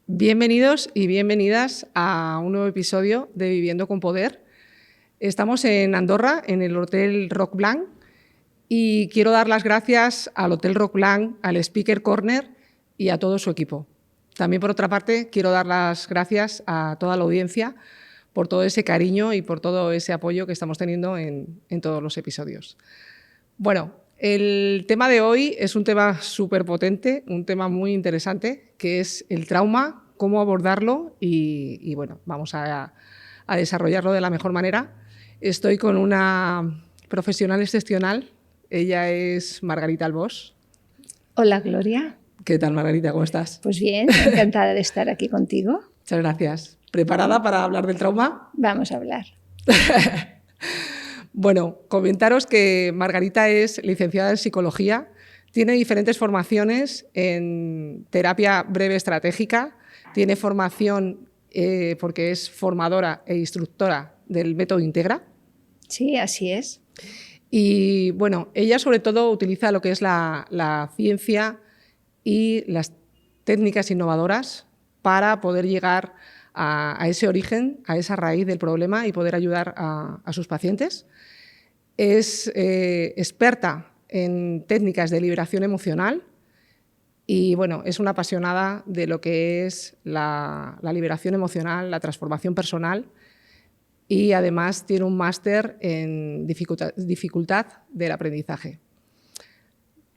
Bienvenidos y bienvenidas a un nuevo episodio de Viviendo con Poder. Estamos en Andorra, en el Hotel Roc Blanc, y quiero dar las gracias al Hotel Roc Blanc, al Speaker Corner y a todo su equipo. También, por otra parte, quiero dar las gracias a toda la audiencia por todo ese cariño y por todo ese apoyo que estamos teniendo en todos los episodios. Bueno, el tema de hoy es un tema súper potente, un tema muy interesante, que es el trauma, cómo abordarlo y bueno, vamos a desarrollarlo de la mejor manera. Estoy con una profesional excepcional, ella es Margarita Albós. Hola, Gloria. ¿Qué tal, Margarita? ¿Cómo estás? Pues bien, encantada de estar aquí contigo. Muchas gracias. ¿Preparada para hablar del trauma? Vamos a hablar. Bueno, comentaros que Margarita es licenciada en psicología, tiene diferentes formaciones en terapia breve estratégica, tiene formación porque es formadora e instructora del método Integra. Sí, así es. Y bueno, ella sobre todo utiliza lo que es la ciencia y las técnicas innovadoras para poder llegar a ese origen, a esa raíz del problema y poder ayudar a sus pacientes. Es experta en técnicas de liberación emocional y bueno, es una apasionada de lo que es la liberación emocional, la transformación personal, y además tiene un máster en dificultad del aprendizaje.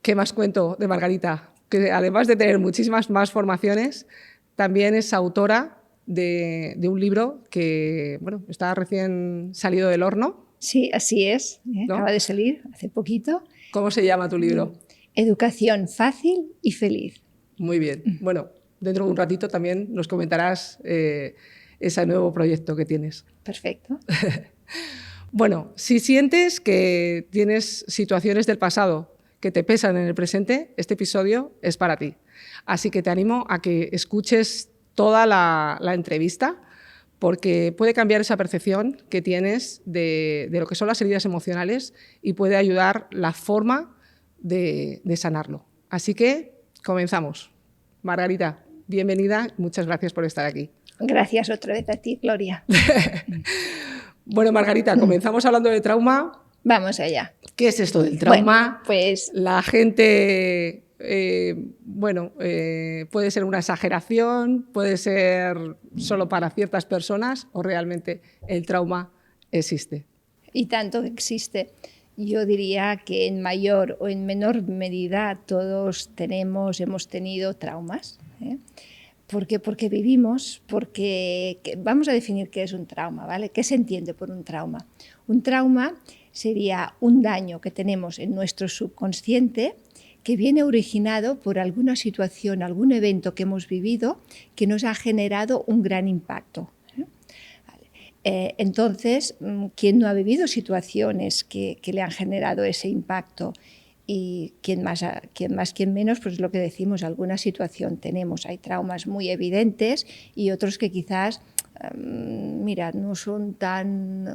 ¿Qué más cuento de Margarita? Que además de tener muchísimas más formaciones, también es autora de un libro que bueno, está recién salido del horno. Sí, así es. ¿No? Acaba de salir hace poquito. ¿Cómo se llama tu libro? Educación fácil y feliz. Muy bien. Bueno, dentro de un ratito también nos comentarás ese nuevo proyecto que tienes. Perfecto. Bueno, si sientes que tienes situaciones del pasado que te pesan en el presente, este episodio es para ti. Así que te animo a que escuches toda la entrevista, porque puede cambiar esa percepción que tienes de lo que son las heridas emocionales y puede ayudar la forma de sanarlo. Así que comenzamos. Margarita, bienvenida, muchas gracias por estar aquí. Gracias otra vez a ti, Gloria. Bueno, Margarita, comenzamos hablando de trauma. Vamos allá. ¿Qué es esto del trauma? Bueno, pues la gente... puede ser una exageración, puede ser solo para ciertas personas o realmente el trauma existe. Y tanto que existe. Yo diría que en mayor o en menor medida todos hemos tenido traumas. ¿Por qué? Porque vivimos, vamos a definir qué es un trauma, ¿vale? ¿Qué se entiende por un trauma? Un trauma sería un daño que tenemos en nuestro subconsciente que viene originado por alguna situación, algún evento que hemos vivido que nos ha generado un gran impacto. Entonces, ¿quién no ha vivido situaciones que le han generado ese impacto? Y quién más, quién menos, pues es lo que decimos, alguna situación tenemos. Hay traumas muy evidentes y otros que quizás, no son tan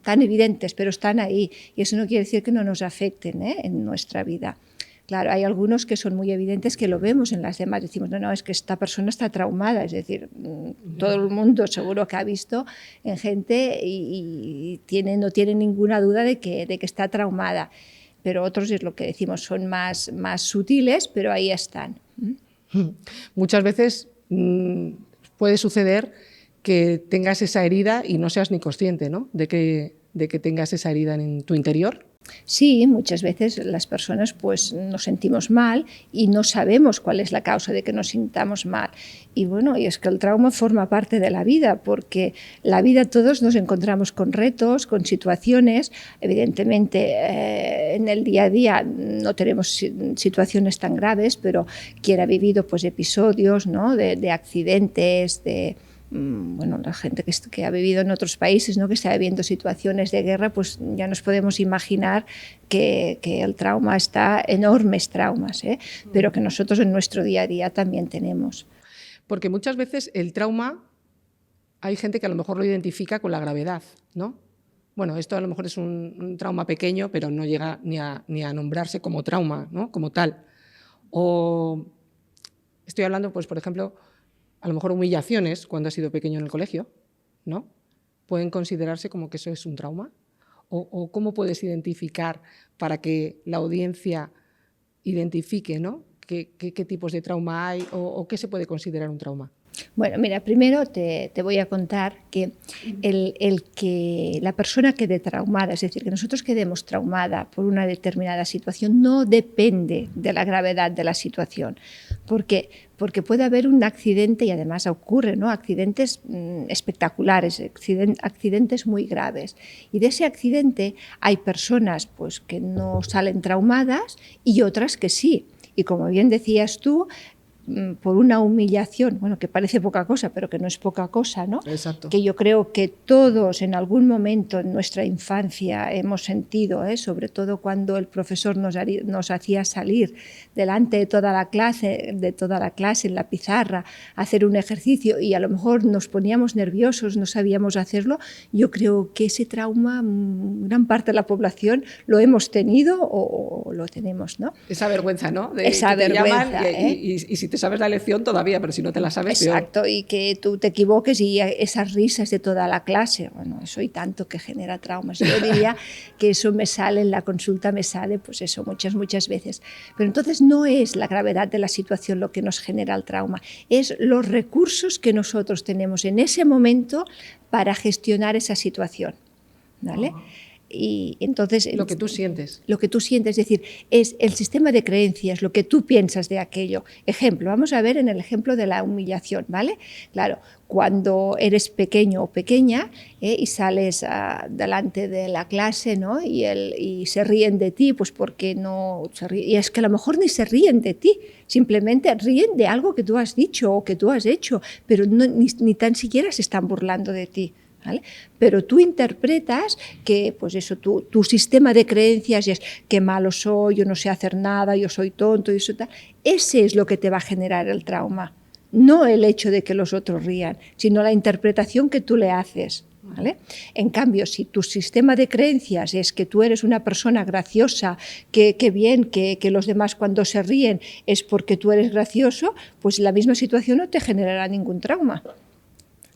evidentes, pero están ahí. Y eso no quiere decir que no nos afecten en nuestra vida. Claro, hay algunos que son muy evidentes que lo vemos en las demás. Decimos, no, es que esta persona está traumada. Es decir, todo el mundo seguro que ha visto en gente y no tiene ninguna duda de que está traumada. Pero otros, es lo que decimos, son más sutiles, pero ahí están. Muchas veces puede suceder que tengas esa herida y no seas ni consciente, ¿no? de que tengas esa herida en tu interior. Sí, muchas veces las personas pues nos sentimos mal y no sabemos cuál es la causa de que nos sintamos mal. Y bueno, y es que el trauma forma parte de la vida, porque la vida todos nos encontramos con retos, con situaciones. Evidentemente en el día a día no tenemos situaciones tan graves, pero quien ha vivido pues episodios, ¿no? de accidentes, la gente que ha vivido en otros países, ¿no? que está viviendo situaciones de guerra, pues ya nos podemos imaginar que el trauma está, enormes traumas, pero que nosotros en nuestro día a día también tenemos. Porque muchas veces el trauma, hay gente que a lo mejor lo identifica con la gravedad, ¿no? Bueno, esto a lo mejor es un trauma pequeño, pero no llega ni a nombrarse como trauma, ¿no? Como tal. O estoy hablando, pues, por ejemplo, a lo mejor humillaciones cuando has sido pequeño en el colegio, ¿no? ¿Pueden considerarse como que eso es un trauma? ¿O cómo puedes identificar para que la audiencia identifique, ¿no? ¿Qué tipos de trauma hay o qué se puede considerar un trauma? Bueno, mira, primero te voy a contar que que la persona quede traumada, es decir, que nosotros quedemos traumada por una determinada situación, no depende de la gravedad de la situación. ¿Por qué? Porque puede haber un accidente, y además ocurre, ¿no? Accidentes espectaculares, accidentes muy graves. Y de ese accidente hay personas pues, que no salen traumadas y otras que sí. Y como bien decías tú, por una humillación, bueno, que parece poca cosa, pero que no es poca cosa, ¿no? Exacto. Que yo creo que todos en algún momento en nuestra infancia hemos sentido, sobre todo cuando el profesor nos hacía salir delante de toda la clase en la pizarra, hacer un ejercicio y a lo mejor nos poníamos nerviosos, no sabíamos hacerlo. Yo creo que ese trauma, gran parte de la población lo hemos tenido o lo tenemos, ¿no? Esa vergüenza, ¿no? Esa vergüenza, y si te sabes la lección todavía, pero si no te la sabes, exacto, peor. Y que tú te equivoques y esas risas de toda la clase, bueno, eso y tanto que genera traumas. Yo diría que eso me sale en la consulta, me sale pues eso muchas veces. Pero entonces no es la gravedad de la situación lo que nos genera el trauma, es los recursos que nosotros tenemos en ese momento para gestionar esa situación, ¿vale? Y entonces, lo que tú sientes. Lo que tú sientes, es decir, es el sistema de creencias, lo que tú piensas de aquello. Ejemplo, vamos a ver en el ejemplo de la humillación, ¿vale? Claro, cuando eres pequeño o pequeña y sales delante de la clase, ¿no? y se ríen de ti, pues porque no se ríen. Y es que a lo mejor ni se ríen de ti, simplemente ríen de algo que tú has dicho o que tú has hecho, pero no, ni tan siquiera se están burlando de ti. ¿Vale? Pero tú interpretas que pues eso, tu sistema de creencias es que malo soy, yo no sé hacer nada, yo soy tonto, y eso tal. Ese es lo que te va a generar el trauma, no el hecho de que los otros rían, sino la interpretación que tú le haces. ¿Vale? En cambio, si tu sistema de creencias es que tú eres una persona graciosa, que bien, que los demás cuando se ríen es porque tú eres gracioso, pues la misma situación no te generará ningún trauma.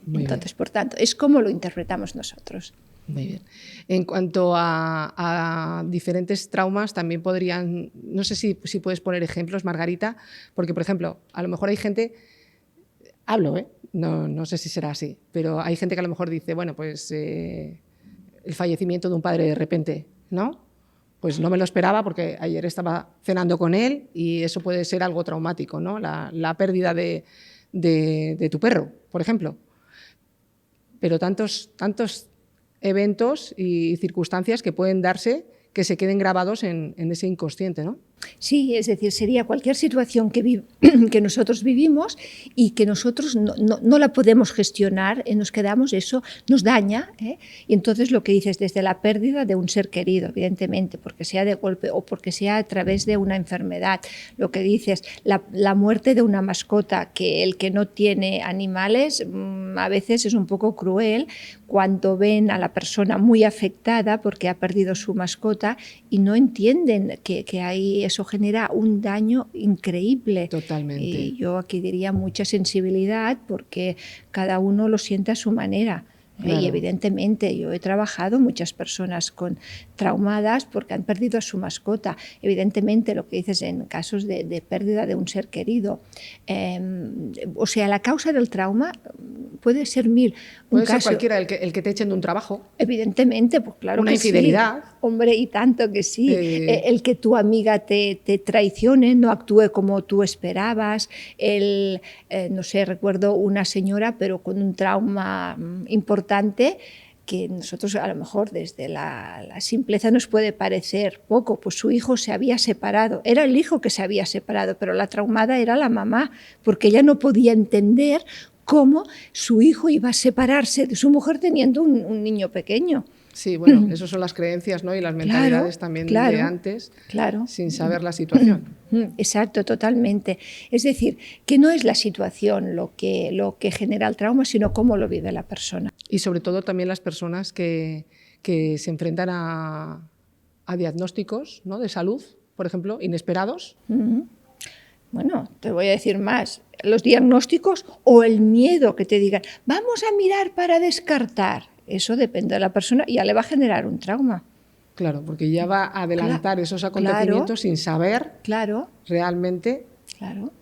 Entonces, por tanto, es como lo interpretamos nosotros. Muy bien. En cuanto a diferentes traumas, también podrían, no sé si puedes poner ejemplos, Margarita, porque, por ejemplo, a lo mejor hay gente, no sé si será así, pero hay gente que a lo mejor dice, bueno, pues el fallecimiento de un padre de repente, ¿no? Pues no me lo esperaba porque ayer estaba cenando con él y eso puede ser algo traumático, ¿no? La pérdida de tu perro, por ejemplo. Pero tantos eventos y circunstancias que pueden darse que se queden grabados en ese inconsciente, ¿no? Sí, es decir, sería cualquier situación que nosotros vivimos y que nosotros no la podemos gestionar, nos quedamos, eso nos daña, y entonces lo que dices, desde la pérdida de un ser querido, evidentemente, porque sea de golpe o porque sea a través de una enfermedad, lo que dices, la muerte de una mascota, que el que no tiene animales a veces es un poco cruel cuando ven a la persona muy afectada porque ha perdido su mascota y no entienden que hay eso genera un daño increíble. Totalmente. Y yo aquí diría mucha sensibilidad porque cada uno lo siente a su manera. Claro. Y evidentemente yo he trabajado muchas personas con traumadas porque han perdido a su mascota. Evidentemente lo que dices en casos de pérdida de un ser querido. O sea, la causa del trauma puede ser mil. Puede ser cualquiera, el que te echen de un trabajo. Evidentemente, pues claro una que infidelidad. Sí. Hombre, y tanto que sí. El que tu amiga te traicione, no actúe como tú esperabas. No sé, recuerdo una señora, pero con un trauma importante, que nosotros a lo mejor desde la simpleza nos puede parecer poco, pues su hijo se había separado, era el hijo que se había separado, pero la traumada era la mamá, porque ella no podía entender cómo su hijo iba a separarse de su mujer teniendo un niño pequeño. Sí, bueno, esas son las creencias, ¿no? Y las mentalidades también de antes, sin saber la situación. Exacto, totalmente. Es decir, que no es la situación lo que genera el trauma, sino cómo lo vive la persona. Y sobre todo también las personas que se enfrentan a diagnósticos, ¿no? De salud, por ejemplo, inesperados. Bueno, te voy a decir más, los diagnósticos o el miedo que te digan, vamos a mirar para descartar. Eso depende de la persona y ya le va a generar un trauma. Claro, porque ya va a adelantar esos acontecimientos sin saber realmente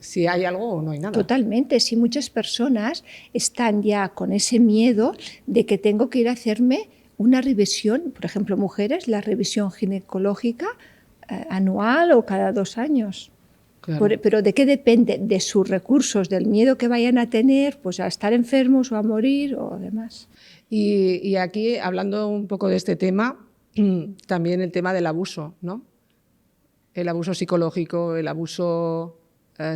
si hay algo o no hay nada. Totalmente, si muchas personas están ya con ese miedo de que tengo que ir a hacerme una revisión, por ejemplo, mujeres, la revisión ginecológica anual o cada 2 años. Claro. Pero ¿de qué depende? De sus recursos, del miedo que vayan a tener, pues a estar enfermos o a morir o demás. Y aquí, hablando un poco de este tema, también el tema del abuso, ¿no? El abuso psicológico, el abuso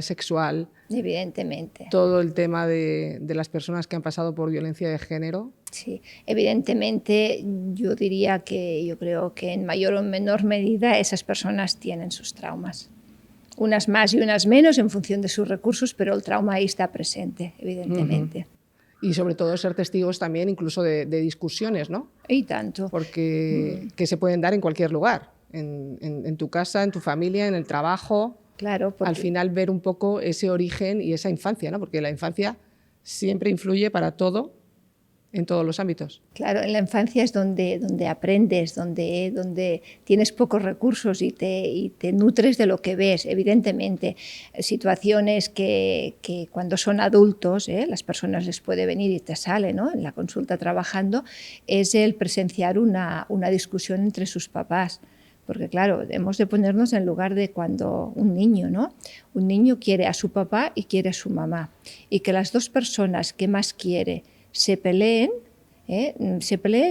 sexual. Evidentemente. Todo el tema de las personas que han pasado por violencia de género. Sí, evidentemente yo creo que en mayor o menor medida esas personas tienen sus traumas. Unas más y unas menos en función de sus recursos, pero el trauma ahí está presente, evidentemente. Y sobre todo ser testigos también incluso de discusiones, ¿no? Y tanto. Porque que se pueden dar en cualquier lugar, en tu casa, en tu familia, en el trabajo. Claro. Porque al final ver un poco ese origen y esa infancia, ¿no? Porque la infancia siempre influye para todo, en todos los ámbitos. Claro, en la infancia es donde aprendes, donde tienes pocos recursos y te nutres de lo que ves. Evidentemente, situaciones que cuando son adultos, las personas les puede venir y te sale, ¿no? En la consulta trabajando, es el presenciar una discusión entre sus papás. Porque claro, hemos de ponernos en lugar de cuando un niño, ¿no? Un niño quiere a su papá y quiere a su mamá. Y que las dos personas que más quiere se peleen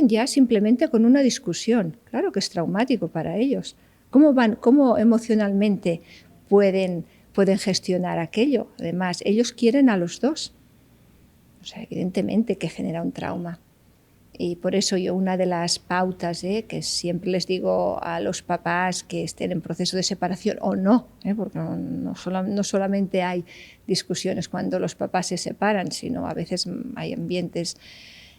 ya simplemente con una discusión. Claro que es traumático para ellos. ¿Cómo emocionalmente pueden gestionar aquello? Además, ellos quieren a los dos. O sea, evidentemente que genera un trauma. Y por eso yo una de las pautas que siempre les digo a los papás que estén en proceso de separación o no, porque no solamente hay discusiones cuando los papás se separan, sino a veces hay ambientes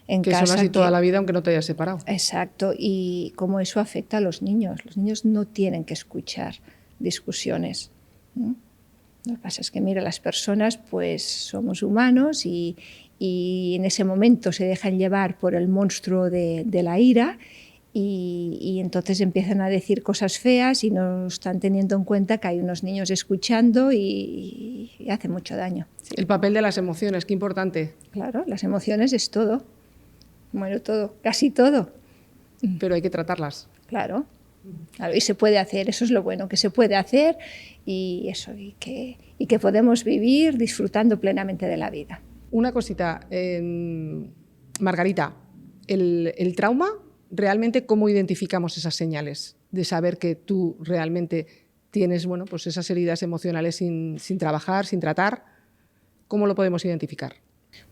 en que casa son así toda la vida aunque no te hayas separado. Exacto, y cómo eso afecta a los niños. Los niños no tienen que escuchar discusiones. Lo que pasa es que, mira, las personas pues somos humanos y en ese momento se dejan llevar por el monstruo de la ira y entonces empiezan a decir cosas feas y no están teniendo en cuenta que hay unos niños escuchando y hace mucho daño. Sí. El papel de las emociones, qué importante. Claro, las emociones es todo. Bueno, todo, casi todo. Pero hay que tratarlas. Claro, y se puede hacer, eso es lo bueno, que se puede hacer y que podemos vivir disfrutando plenamente de la vida. Una cosita, Margarita, el trauma, realmente, ¿cómo identificamos esas señales de saber que tú realmente tienes pues esas heridas emocionales sin trabajar, sin tratar? ¿Cómo lo podemos identificar?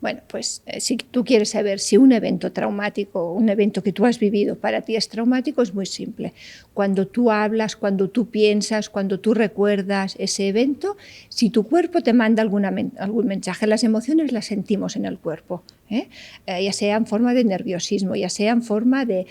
Bueno, pues si tú quieres saber si un evento traumático, un evento que tú has vivido para ti es traumático, es muy simple. Cuando tú hablas, cuando tú piensas, cuando tú recuerdas ese evento, si tu cuerpo te manda algún mensaje, las emociones las sentimos en el cuerpo, ya sea en forma de nerviosismo, ya sea en forma de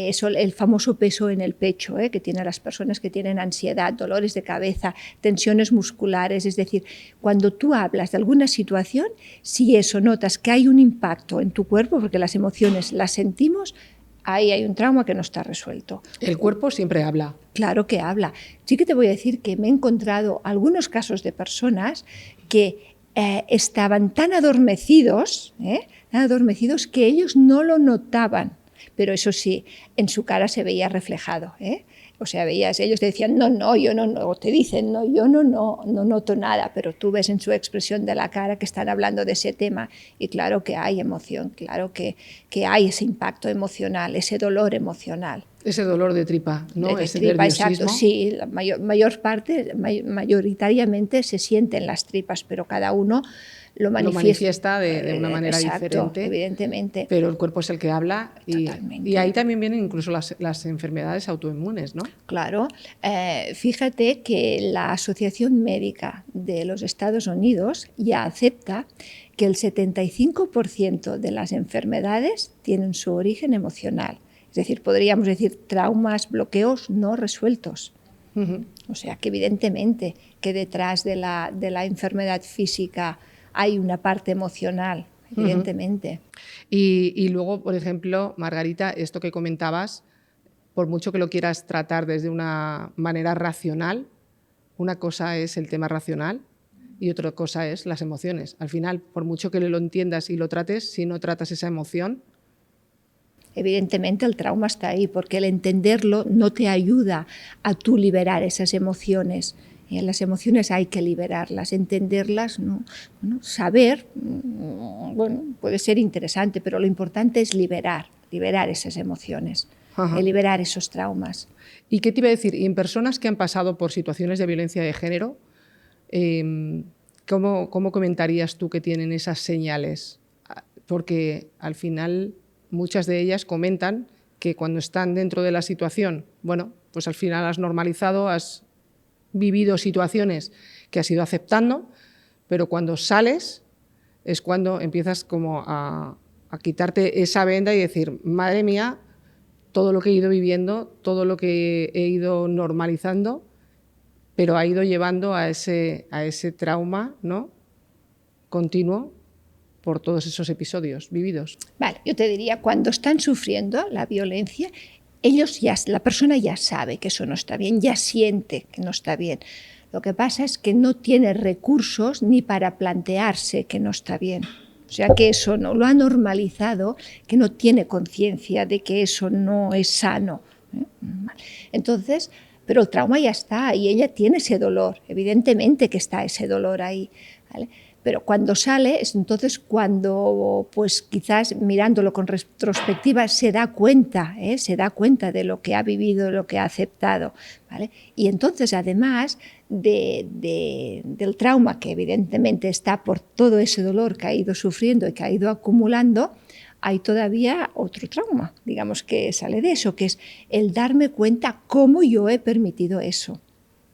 eso, el famoso peso en el pecho que tienen las personas que tienen ansiedad, dolores de cabeza, tensiones musculares. Es decir, cuando tú hablas de alguna situación, si eso notas que hay un impacto en tu cuerpo, porque las emociones las sentimos, ahí hay un trauma que no está resuelto. El cuerpo siempre habla. Claro que habla. Sí que te voy a decir que me he encontrado algunos casos de personas que estaban tan adormecidos que ellos no lo notaban, pero eso sí, en su cara se veía reflejado. O sea, ellos decían, no, yo no, o te dicen, no, yo no noto nada, pero tú ves en su expresión de la cara que están hablando de ese tema y claro que hay emoción, claro que hay ese impacto emocional, ese dolor emocional. Ese dolor de tripa, ¿no? De ese tripa, nerviosismo. exacto, sí, la mayoritariamente se siente en las tripas, pero cada uno lo manifiesta de una manera diferente, evidentemente. Pero el cuerpo es el que habla Totalmente. Y ahí también vienen incluso las enfermedades autoinmunes, ¿no? Claro. Fíjate que la Asociación Médica de los Estados Unidos ya acepta que el 75% de las enfermedades tienen su origen emocional. Es decir, podríamos decir traumas, bloqueos no resueltos. O sea que evidentemente que detrás de la enfermedad física hay una parte emocional, evidentemente. Y luego, por ejemplo, Margarita, esto que comentabas, por mucho que lo quieras tratar desde una manera racional, una cosa es el tema racional y otra cosa es las emociones. Al final, por mucho que lo entiendas y lo trates, si no tratas esa emoción... Evidentemente el trauma está ahí, porque el entenderlo no te ayuda a tú liberar esas emociones. Las emociones hay que liberarlas, entenderlas, ¿no? Bueno, saber, bueno, puede ser interesante, pero lo importante es liberar esas emociones, liberar esos traumas. ¿Y qué te iba a decir? Y en personas que han pasado por situaciones de violencia de género, ¿cómo comentarías tú que tienen esas señales? Porque al final muchas de ellas comentan que cuando están dentro de la situación, bueno, pues al final has normalizado, has vivido situaciones que has ido aceptando, pero cuando sales es cuando empiezas como a quitarte esa venda y decir, madre mía, todo lo que he ido viviendo, todo lo que he ido normalizando, pero ha ido llevando a ese trauma, ¿no?, continuo por todos esos episodios vividos. Vale, yo te diría, cuando están sufriendo la violencia, la persona ya sabe que eso no está bien, ya siente que no está bien. Lo que pasa es que no tiene recursos ni para plantearse que no está bien. O sea que eso no lo ha normalizado, que no tiene conciencia de que eso no es sano. Entonces, pero el trauma ya está y ella tiene ese dolor, evidentemente que está ese dolor ahí, ¿vale? Pero cuando sale, es entonces cuando, pues quizás mirándolo con retrospectiva, se da cuenta de lo que ha vivido, de lo que ha aceptado, ¿vale? Y entonces, además del trauma, que evidentemente está por todo ese dolor que ha ido sufriendo y que ha ido acumulando, hay todavía otro trauma, digamos, que sale de eso, que es el darme cuenta cómo yo he permitido eso,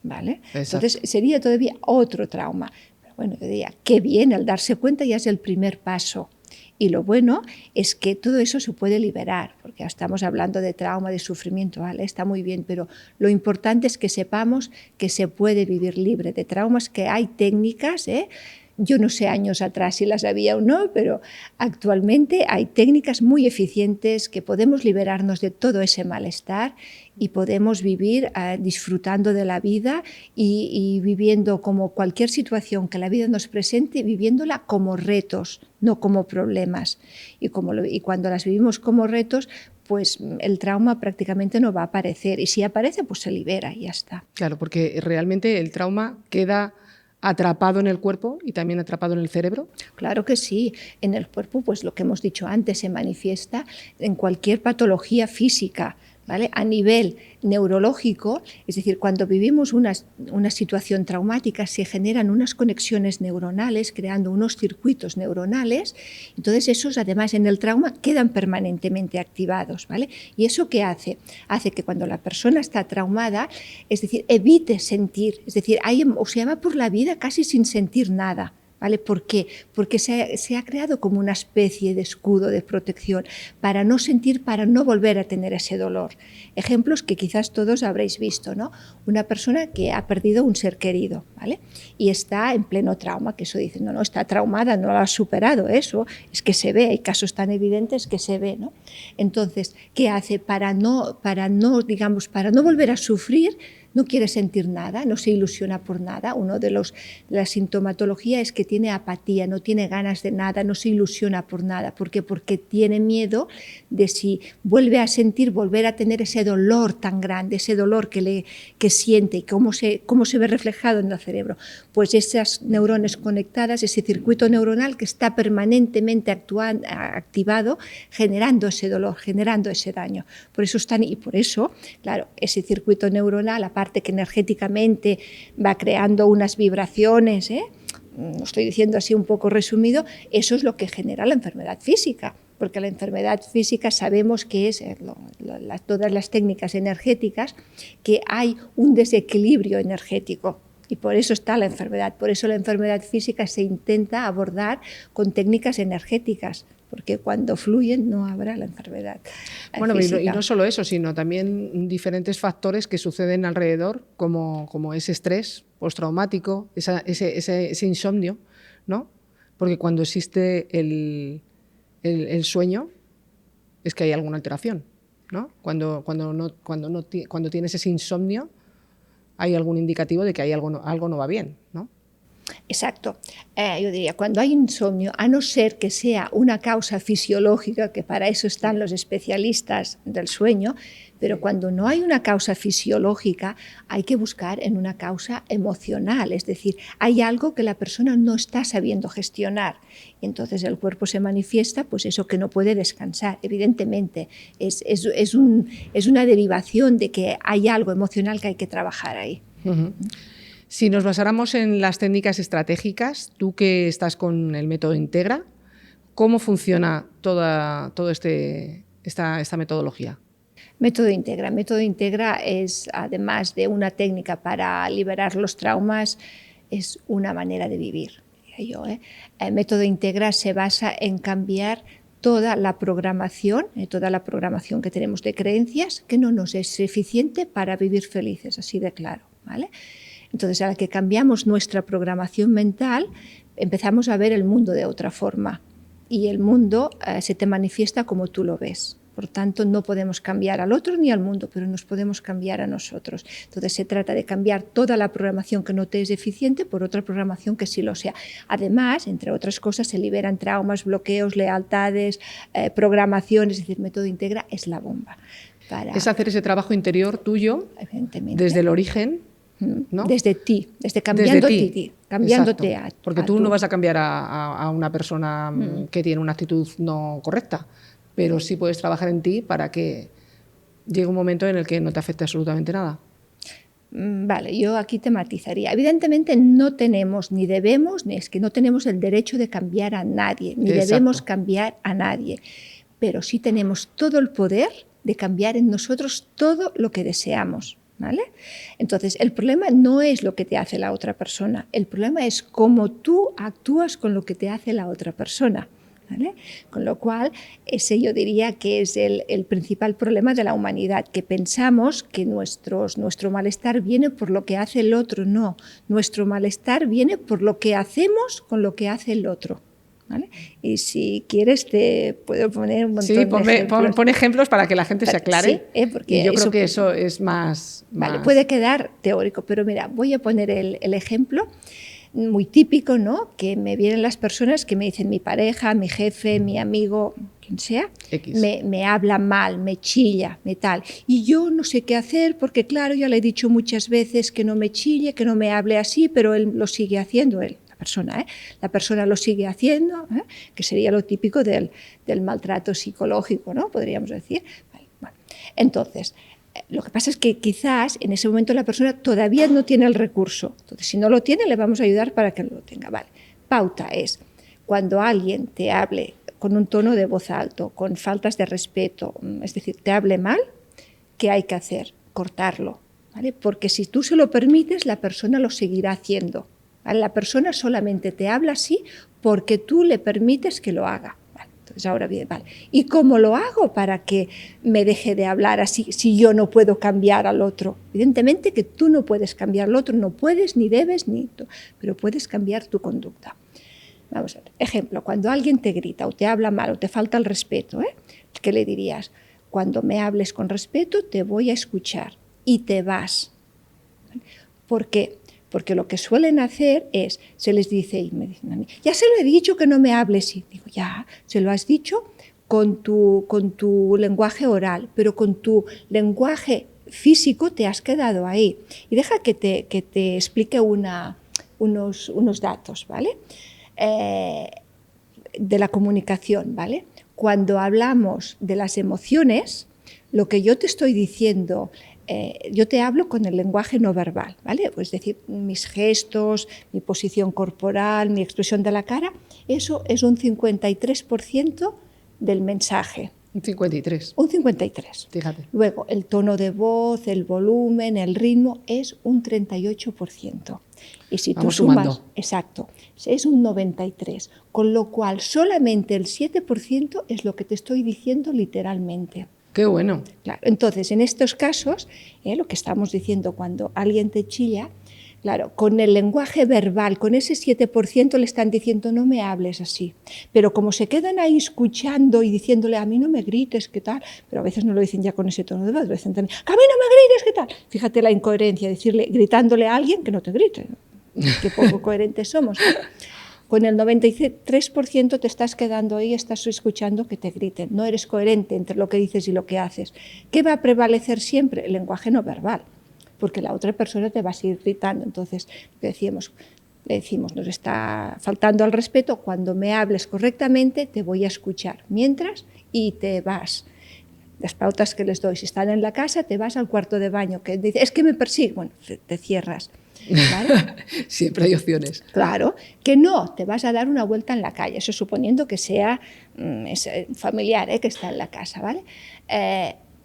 ¿vale? Exacto. Entonces, sería todavía otro trauma. Bueno, yo diría, qué bien, el darse cuenta ya es el primer paso. Y lo bueno es que todo eso se puede liberar, porque estamos hablando de trauma, de sufrimiento, ¿vale? Está muy bien, pero lo importante es que sepamos que se puede vivir libre de traumas, que hay técnicas, Yo no sé años atrás si las había o no, pero actualmente hay técnicas muy eficientes que podemos liberarnos de todo ese malestar y podemos vivir disfrutando de la vida y viviendo como cualquier situación que la vida nos presente, viviéndola como retos, no como problemas. Y cuando las vivimos como retos, pues el trauma prácticamente no va a aparecer. Y si aparece, pues se libera y ya está. Claro, porque realmente el trauma queda atrapado en el cuerpo y también atrapado en el cerebro. Claro que sí. En el cuerpo, pues lo que hemos dicho antes, se manifiesta en cualquier patología física, ¿vale? A nivel neurológico, es decir, cuando vivimos una situación traumática se generan unas conexiones neuronales, creando unos circuitos neuronales, entonces esos además en el trauma quedan permanentemente activados, ¿vale? ¿Y eso qué hace? Hace que cuando la persona está traumada, es decir, evite sentir, es decir, se va por la vida casi sin sentir nada. ¿Vale? ¿Por qué? Porque se ha creado como una especie de escudo de protección para no sentir, para no volver a tener ese dolor. Ejemplos que quizás todos habréis visto, ¿no? Una persona que ha perdido un ser querido, ¿vale? Y está en pleno trauma, que eso dice, no, está traumada, no lo ha superado, eso es que se ve, hay casos tan evidentes que se ve, ¿no? Entonces, ¿qué hace? Para no volver a sufrir, no quiere sentir nada, no se ilusiona por nada. Uno de la sintomatología es que tiene apatía, no tiene ganas de nada, no se ilusiona por nada. ¿Por qué? Porque tiene miedo de si vuelve a sentir, volver a tener ese dolor tan grande, ese dolor que siente y cómo se ve reflejado en el cerebro. Pues esas neuronas conectadas, ese circuito neuronal que está permanentemente activado, generando ese dolor, generando ese daño. Por eso, claro, ese circuito neuronal, aparte que energéticamente va creando unas vibraciones, lo estoy diciendo así un poco resumido, eso es lo que genera la enfermedad física, porque la enfermedad física sabemos que es, todas las técnicas energéticas, que hay un desequilibrio energético. Y por eso está la enfermedad. Por eso la enfermedad física se intenta abordar con técnicas energéticas, porque cuando fluyen no habrá la enfermedad Bueno, física. y no solo eso, sino también diferentes factores que suceden alrededor, como ese estrés postraumático, ese insomnio, ¿no? Porque cuando existe el sueño es que hay alguna alteración, ¿no? Cuando tienes ese insomnio hay algún indicativo de que hay algo no va bien, ¿no? Exacto. Yo diría, cuando hay insomnio, a no ser que sea una causa fisiológica, que para eso están los especialistas del sueño, pero cuando no hay una causa fisiológica, hay que buscar en una causa emocional, es decir, hay algo que la persona no está sabiendo gestionar. Y entonces el cuerpo se manifiesta, pues eso, que no puede descansar. Evidentemente, es una derivación de que hay algo emocional que hay que trabajar ahí. Uh-huh. Si nos basáramos en las técnicas estratégicas, tú que estás con el método Integra, ¿cómo funciona toda esta metodología? Método Integra. Método Integra es, además de una técnica para liberar los traumas, es una manera de vivir, diría yo. El método Integra se basa en cambiar toda la programación que tenemos de creencias, que no nos es eficiente para vivir felices, así de claro, ¿vale? Entonces, a la que cambiamos nuestra programación mental, empezamos a ver el mundo de otra forma y el mundo se te manifiesta como tú lo ves. Por tanto, no podemos cambiar al otro ni al mundo, pero nos podemos cambiar a nosotros. Entonces, se trata de cambiar toda la programación que no te es eficiente por otra programación que sí lo sea. Además, entre otras cosas, se liberan traumas, bloqueos, lealtades, programaciones, es decir, Método Integra es la bomba. Es hacer ese trabajo interior tuyo desde el origen, ¿no? Desde ti, cambiándote porque tú no vas a cambiar a una persona que tiene una actitud no correcta, pero sí puedes trabajar en ti para que llegue un momento en el que no te afecte absolutamente nada. Vale, yo aquí te matizaría. Evidentemente no tenemos, ni debemos, ni es que no tenemos el derecho de cambiar a nadie, ni debemos cambiar a nadie, pero sí tenemos todo el poder de cambiar en nosotros todo lo que deseamos. ¿Vale? Entonces, el problema no es lo que te hace la otra persona, el problema es cómo tú actúas con lo que te hace la otra persona. ¿Vale? Con lo cual, ese yo diría que es el principal problema de la humanidad, que pensamos que nuestro malestar viene por lo que hace el otro. No, nuestro malestar viene por lo que hacemos con lo que hace el otro. ¿Vale? Y si quieres te puedo poner un montón de ejemplos. Pon ejemplos para que la gente se aclare. Sí, porque y yo creo que eso es más... Vale, puede quedar teórico, pero mira, voy a poner el ejemplo muy típico, ¿no? Que me vienen las personas que me dicen mi pareja, mi jefe, mi amigo, quien sea, me habla mal, me chilla, me tal. Y yo no sé qué hacer porque, claro, ya le he dicho muchas veces que no me chille, que no me hable así, pero él lo sigue haciendo, la persona lo sigue haciendo, que sería lo típico del maltrato psicológico, ¿no? Podríamos decir. Vale, bueno. Entonces, lo que pasa es que quizás en ese momento la persona todavía no tiene el recurso. Entonces, si no lo tiene, le vamos a ayudar para que lo tenga. Vale. Pauta es, cuando alguien te hable con un tono de voz alto, con faltas de respeto, es decir, te hable mal, ¿qué hay que hacer? Cortarlo, ¿vale? Porque si tú se lo permites, la persona lo seguirá haciendo. ¿Vale? La persona solamente te habla así porque tú le permites que lo haga. Vale, entonces ahora bien, vale. ¿Y cómo lo hago para que me deje de hablar así si yo no puedo cambiar al otro? Evidentemente que tú no puedes cambiar al otro, no puedes, ni debes, pero puedes cambiar tu conducta. Vamos a ver. Ejemplo, cuando alguien te grita o te habla mal o te falta el respeto, ¿qué le dirías? Cuando me hables con respeto te voy a escuchar y te vas. ¿Por qué? Porque lo que suelen hacer es, se les dice, y me dicen a mí, ya se lo he dicho que no me hables. Y digo, ya, se lo has dicho con tu lenguaje oral, pero con tu lenguaje físico te has quedado ahí. Y deja que te explique unos datos, ¿vale? De la comunicación, ¿vale? Cuando hablamos de las emociones, lo que yo te estoy diciendo, yo te hablo con el lenguaje no verbal, ¿vale? Pues es decir, mis gestos, mi posición corporal, mi expresión de la cara, eso es un 53% del mensaje. Un 53. Un 53. Fíjate. Luego, el tono de voz, el volumen, el ritmo es un 38%. Y si Vamos tú sumas, sumando. exacto, es un 93, con lo cual solamente el 7% es lo que te estoy diciendo literalmente. Qué bueno. Claro, entonces, en estos casos, lo que estamos diciendo cuando alguien te chilla, claro, con el lenguaje verbal, con ese 7% le están diciendo no me hables así. Pero como se quedan ahí escuchando y diciéndole a mí no me grites, ¿qué tal? Pero a veces no lo dicen ya con ese tono de voz, lo dicen también, que a mí no me grites, ¿qué tal? Fíjate la incoherencia, decirle, gritándole a alguien que no te grite. Qué poco coherentes somos. Con el 93% te estás quedando ahí, estás escuchando que te griten. No eres coherente entre lo que dices y lo que haces. ¿Qué va a prevalecer siempre? El lenguaje no verbal, porque la otra persona te va a seguir gritando. Entonces, le decimos, nos está faltando al respeto, cuando me hables correctamente te voy a escuchar. Mientras, y te vas. Las pautas que les doy, si están en la casa, te vas al cuarto de baño, que dice, es que me persigue, bueno, te cierras. ¿Vale? Siempre hay opciones. Claro, que no, te vas a dar una vuelta en la calle, eso suponiendo que sea familiar, que está en la casa, ¿vale?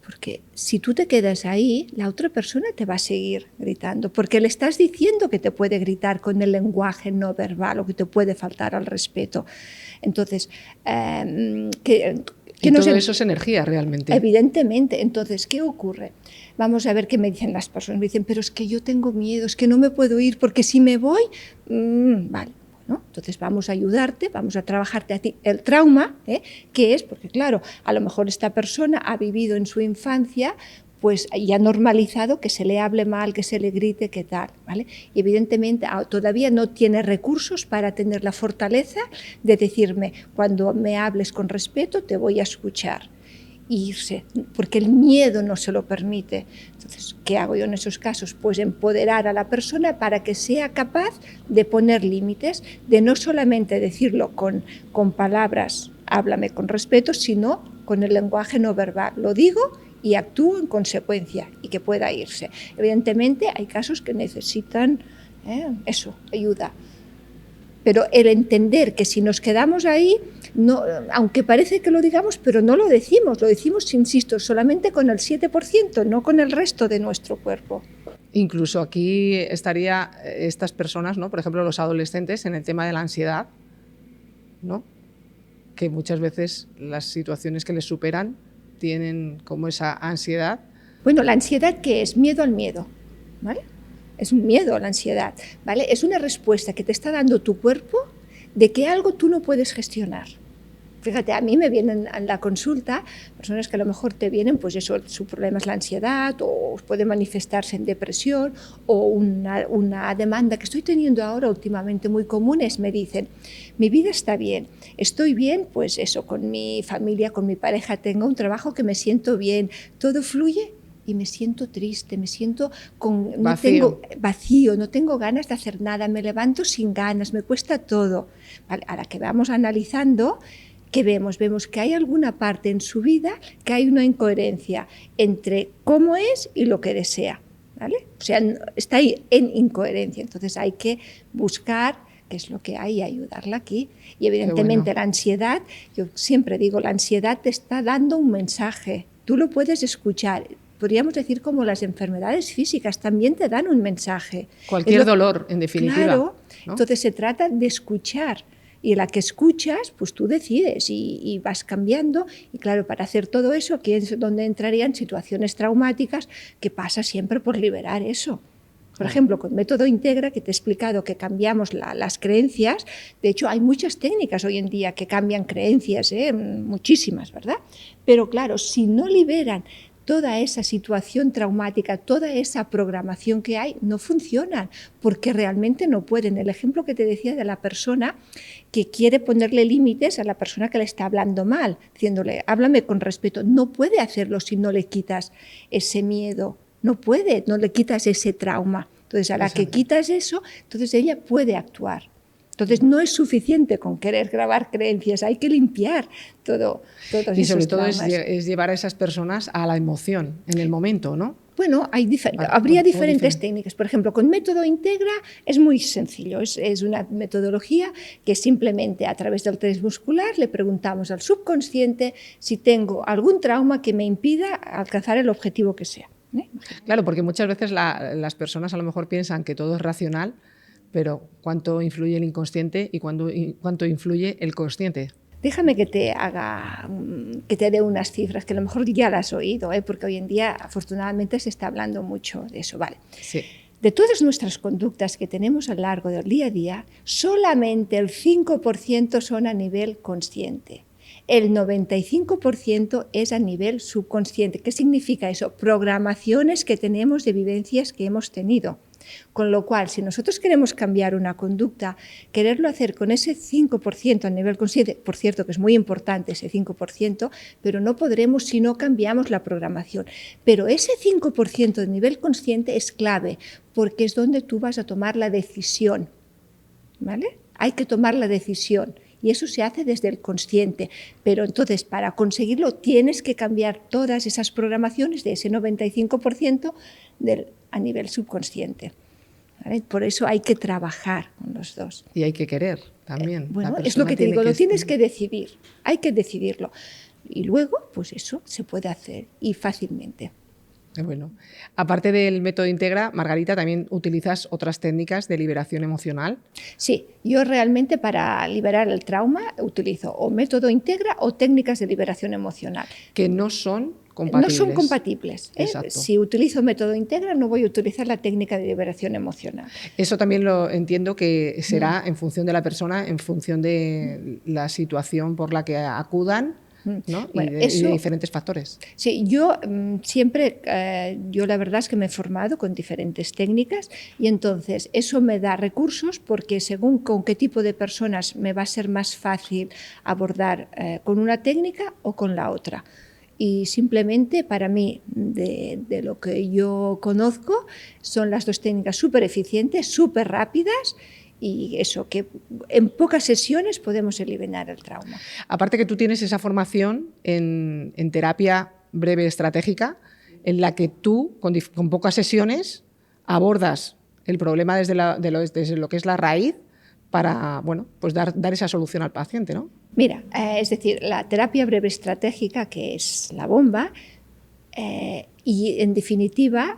Porque si tú te quedas ahí, la otra persona te va a seguir gritando, porque le estás diciendo que te puede gritar con el lenguaje no verbal o que te puede faltar al respeto. Entonces, y todo eso es energía realmente. Evidentemente. Entonces, ¿qué ocurre? Vamos a ver qué me dicen las personas. Me dicen, pero es que yo tengo miedo, es que no me puedo ir, porque si me voy, vale. Bueno, entonces vamos a ayudarte, vamos a trabajarte a ti el trauma, que es, porque claro, a lo mejor esta persona ha vivido en su infancia pues ya normalizado que se le hable mal, que se le grite, que tal, ¿vale? Y evidentemente todavía no tiene recursos para tener la fortaleza de decirme, cuando me hables con respeto te voy a escuchar. Y irse, porque el miedo no se lo permite. Entonces, ¿qué hago yo en esos casos? Pues empoderar a la persona para que sea capaz de poner límites, de no solamente decirlo con palabras, háblame con respeto, sino con el lenguaje no verbal. Lo digo y actúo en consecuencia y que pueda irse. Evidentemente hay casos que necesitan eso, ayuda. Pero el entender que si nos quedamos ahí, no, aunque parece que lo digamos, pero no lo decimos, insisto, solamente con el 7%, no con el resto de nuestro cuerpo. Incluso aquí estaría estas personas, ¿no? Por ejemplo, los adolescentes, en el tema de la ansiedad, ¿no? Que muchas veces las situaciones que les superan tienen como esa ansiedad. Bueno, la ansiedad, ¿qué es? Miedo al miedo, ¿vale? Es un miedo a la ansiedad, ¿vale? Es una respuesta que te está dando tu cuerpo de que algo tú no puedes gestionar. Fíjate, a mí me vienen a la consulta personas que a lo mejor te vienen, pues eso, su problema es la ansiedad, o puede manifestarse en depresión, o una demanda que estoy teniendo ahora últimamente muy común es, me dicen, mi vida está bien, estoy bien, pues eso, con mi familia, con mi pareja, tengo un trabajo que me siento bien, todo fluye, y me siento triste, me siento vacío, no tengo ganas de hacer nada, me levanto sin ganas, me cuesta todo. Vale, a la que vamos analizando, ¿qué vemos? Vemos que hay alguna parte en su vida que hay una incoherencia entre cómo es y lo que desea, ¿vale? O sea, está ahí en incoherencia, entonces hay que buscar qué es lo que hay y ayudarla aquí. Y evidentemente la ansiedad, yo siempre digo, la ansiedad te está dando un mensaje, tú lo puedes escuchar. Podríamos decir como las enfermedades físicas también te dan un mensaje. Cualquier dolor, en definitiva. Claro, ¿no? Entonces se trata de escuchar. Y la que escuchas, pues tú decides y vas cambiando. Y claro, para hacer todo eso, aquí es donde entrarían situaciones traumáticas, que pasa siempre por liberar eso. Por ejemplo, con Método Integra, que te he explicado que cambiamos las creencias, de hecho hay muchas técnicas hoy en día que cambian creencias, muchísimas, ¿verdad? Pero claro, si no liberan toda esa situación traumática, toda esa programación que hay, no funcionan, porque realmente no pueden. El ejemplo que te decía de la persona que quiere ponerle límites a la persona que le está hablando mal, diciéndole, háblame con respeto, no puede hacerlo si no le quitas ese miedo, no puede, no le quitas ese trauma. Entonces, a la que quitas eso, entonces ella puede actuar. Entonces, no es suficiente con querer grabar creencias, hay que limpiar todos esos traumas. Y sobre todo es llevar a esas personas a la emoción en el momento, ¿no? Bueno, habría diferentes técnicas. Por ejemplo, con Método Integra es muy sencillo. Es una metodología que simplemente a través del test muscular le preguntamos al subconsciente si tengo algún trauma que me impida alcanzar el objetivo que sea. Claro, porque muchas veces las personas a lo mejor piensan que todo es racional, pero ¿cuánto influye el inconsciente y cuánto influye el consciente? Déjame que te dé unas cifras, que a lo mejor ya las has oído, porque hoy en día afortunadamente se está hablando mucho de eso. Vale. Sí. De todas nuestras conductas que tenemos a lo largo del día a día, solamente el 5% son a nivel consciente. El 95% es a nivel subconsciente. ¿Qué significa eso? Programaciones que tenemos de vivencias que hemos tenido. Con lo cual, si nosotros queremos cambiar una conducta, quererlo hacer con ese 5% a nivel consciente, por cierto que es muy importante ese 5%, pero no podremos si no cambiamos la programación. Pero ese 5% de nivel consciente es clave, porque es donde tú vas a tomar la decisión, ¿vale? Hay que tomar la decisión. Y eso se hace desde el consciente. Pero entonces, para conseguirlo, tienes que cambiar todas esas programaciones de ese 95% a nivel subconsciente. ¿Vale? Por eso hay que trabajar con los dos. Y hay que querer también. Bueno, es lo que te digo, lo tienes que decidir. Hay que decidirlo. Y luego, pues eso se puede hacer y fácilmente. Bueno, aparte del método Integra, Margarita, ¿también utilizas otras técnicas de liberación emocional? Sí, yo realmente para liberar el trauma utilizo o método Integra o técnicas de liberación emocional. Que no son compatibles. No son compatibles. Exacto. Si utilizo método Integra, no voy a utilizar la técnica de liberación emocional. Eso también lo entiendo que será en función de la persona, en función de la situación por la que acudan, ¿no? Bueno, y de diferentes factores. Sí, yo siempre, yo la verdad es que me he formado con diferentes técnicas y entonces eso me da recursos porque según con qué tipo de personas me va a ser más fácil abordar con una técnica o con la otra. Y simplemente para mí, de lo que yo conozco, son las dos técnicas súper eficientes, súper rápidas, y eso, que en pocas sesiones podemos eliminar el trauma. Aparte que tú tienes esa formación en terapia breve estratégica, en la que tú, con pocas sesiones, abordas el problema desde lo que es la raíz para, bueno, pues dar esa solución al paciente, ¿no? Mira, es decir, la terapia breve estratégica, que es la bomba, y en definitiva,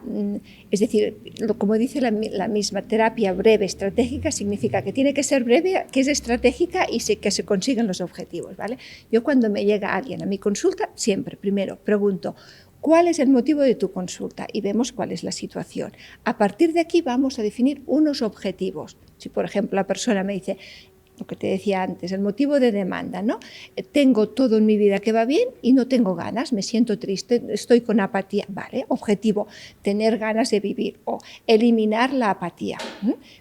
es decir, como dice la misma, terapia breve estratégica significa que tiene que ser breve, que es estratégica y que se consiguen los objetivos, ¿vale? Yo cuando me llega alguien a mi consulta, siempre primero pregunto, ¿cuál es el motivo de tu consulta? Y vemos cuál es la situación. A partir de aquí vamos a definir unos objetivos. Si, por ejemplo, la persona me dice, lo que te decía antes, el motivo de demanda, ¿no? Tengo todo en mi vida que va bien y no tengo ganas, me siento triste, estoy con apatía. Vale, objetivo, tener ganas de vivir o eliminar la apatía.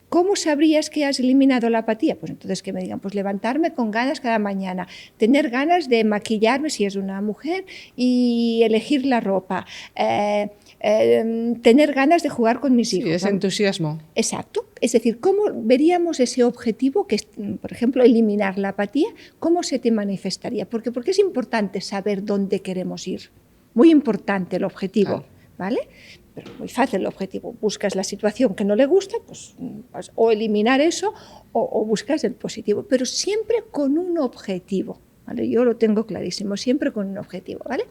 ¿Cómo sabrías que has eliminado la apatía? Pues entonces que me digan, pues levantarme con ganas cada mañana, tener ganas de maquillarme si es una mujer y elegir la ropa, tener ganas de jugar con mis hijos. Sí, ese entusiasmo. Exacto. Es decir, ¿cómo veríamos ese objetivo, que es, por ejemplo, eliminar la apatía? ¿Cómo se te manifestaría? Porque es importante saber dónde queremos ir. Muy importante el objetivo, claro. ¿Vale? Pero muy fácil el objetivo. Buscas la situación que no le gusta, pues o eliminar eso o buscas el positivo, pero siempre con un objetivo, ¿vale? Yo lo tengo clarísimo, siempre con un objetivo, ¿vale?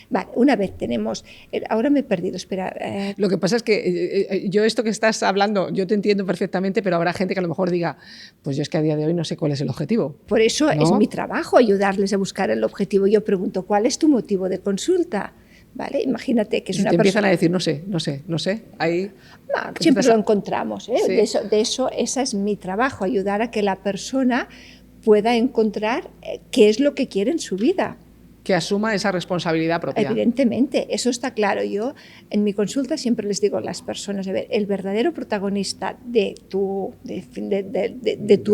Vale, una vez tenemos... Ahora me he perdido, espera. Lo que pasa es que yo esto que estás hablando, yo te entiendo perfectamente, pero habrá gente que a lo mejor diga, pues yo es que a día de hoy no sé cuál es el objetivo. Por eso ¿no? Es mi trabajo ayudarles a buscar el objetivo. Yo pregunto, ¿cuál es tu motivo de consulta? ¿Vale? Imagínate que es una persona... empiezan a decir, no sé. Ahí siempre lo encontramos. Sí. De eso, ese es mi trabajo, ayudar a que la persona pueda encontrar qué es lo que quiere en su vida. Que asuma esa responsabilidad propia. Evidentemente, eso está claro. Yo en mi consulta siempre les digo a las personas, a ver, el verdadero protagonista de tu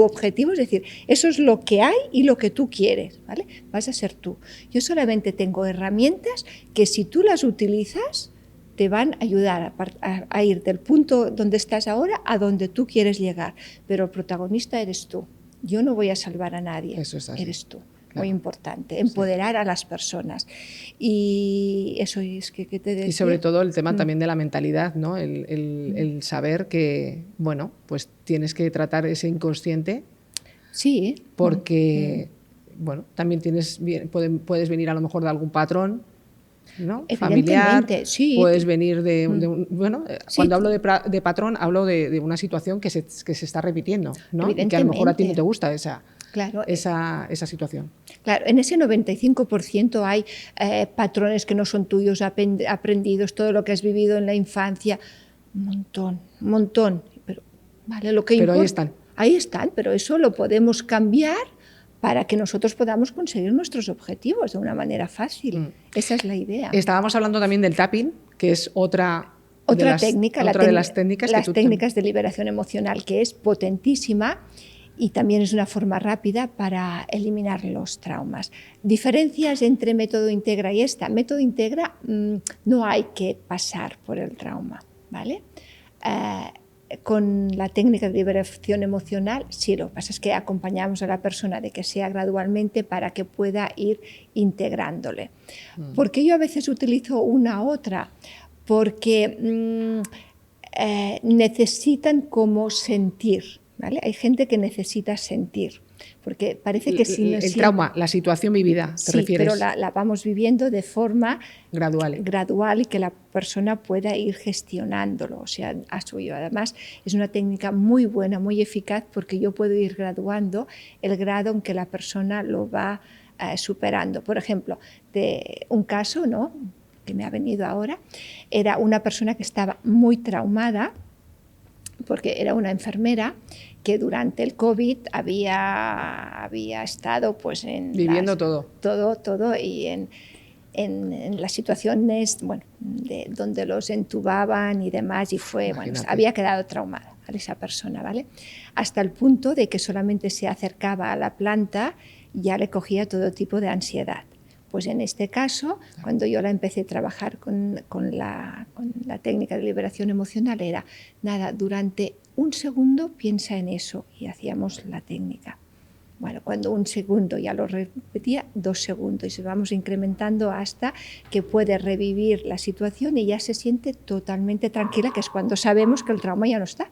objetivo, es decir, eso es lo que hay y lo que tú quieres, ¿vale? Vas a ser tú. Yo solamente tengo herramientas que si tú las utilizas te van a ayudar a ir del punto donde estás ahora a donde tú quieres llegar, pero el protagonista eres tú. Yo no voy a salvar a nadie, eso es así. Eres tú. Claro. Muy importante, empoderar a las personas. Y eso es que te decía. Y sobre todo el tema también de la mentalidad, ¿no? El saber que, bueno, pues tienes que tratar ese inconsciente. Sí. Porque, bueno, también puedes venir a lo mejor de algún patrón ¿no? Familiar, sí. puedes venir bueno, Sí. cuando hablo de patrón, hablo de una situación que se está repitiendo, ¿no? Y que a lo mejor a ti no te gusta esa situación. Claro, en ese 95% hay patrones que no son tuyos, aprendidos, todo lo que has vivido en la infancia, un montón. Pero, vale, pero ahí están. Ahí están, pero eso lo podemos cambiar para que nosotros podamos conseguir nuestros objetivos de una manera fácil. Esa es la idea. Estábamos hablando también del tapping, que es otra técnica, de las técnicas. Las técnicas de liberación emocional, que es potentísima y también es una forma rápida para eliminar los traumas. Diferencias entre método Integra y esta. Método Integra no hay que pasar por el trauma, ¿vale? Con la técnica de liberación emocional, sí, lo que pasa es que acompañamos a la persona de que sea gradualmente para que pueda ir integrándole. Porque yo a veces utilizo una u otra, porque necesitan como sentir, ¿vale? Hay gente que necesita sentir, porque parece que si no el trauma, la situación vivida, ¿te refieres? Pero la vamos viviendo de forma gradual y que la persona pueda ir gestionándolo, o sea, a suyo. Además, es una técnica muy buena, muy eficaz, porque yo puedo ir graduando el grado en que la persona lo va superando. Por ejemplo, de un caso, ¿no?, que me ha venido ahora, era una persona que estaba muy traumada, porque era una enfermera que durante el COVID había estado pues viviendo todo y en las situaciones, bueno, donde los entubaban y demás, y fue, bueno, había quedado traumada, ¿vale?, esa persona, ¿vale? Hasta el punto de que solamente se acercaba a la planta ya le cogía todo tipo de ansiedad. Pues en este caso, cuando yo la empecé a trabajar con la técnica de liberación emocional, era nada, durante un segundo piensa en eso, y hacíamos la técnica. Bueno, cuando un segundo ya lo repetía, 2 segundos, y se vamos incrementando hasta que puede revivir la situación y ya se siente totalmente tranquila, que es cuando sabemos que el trauma ya no está.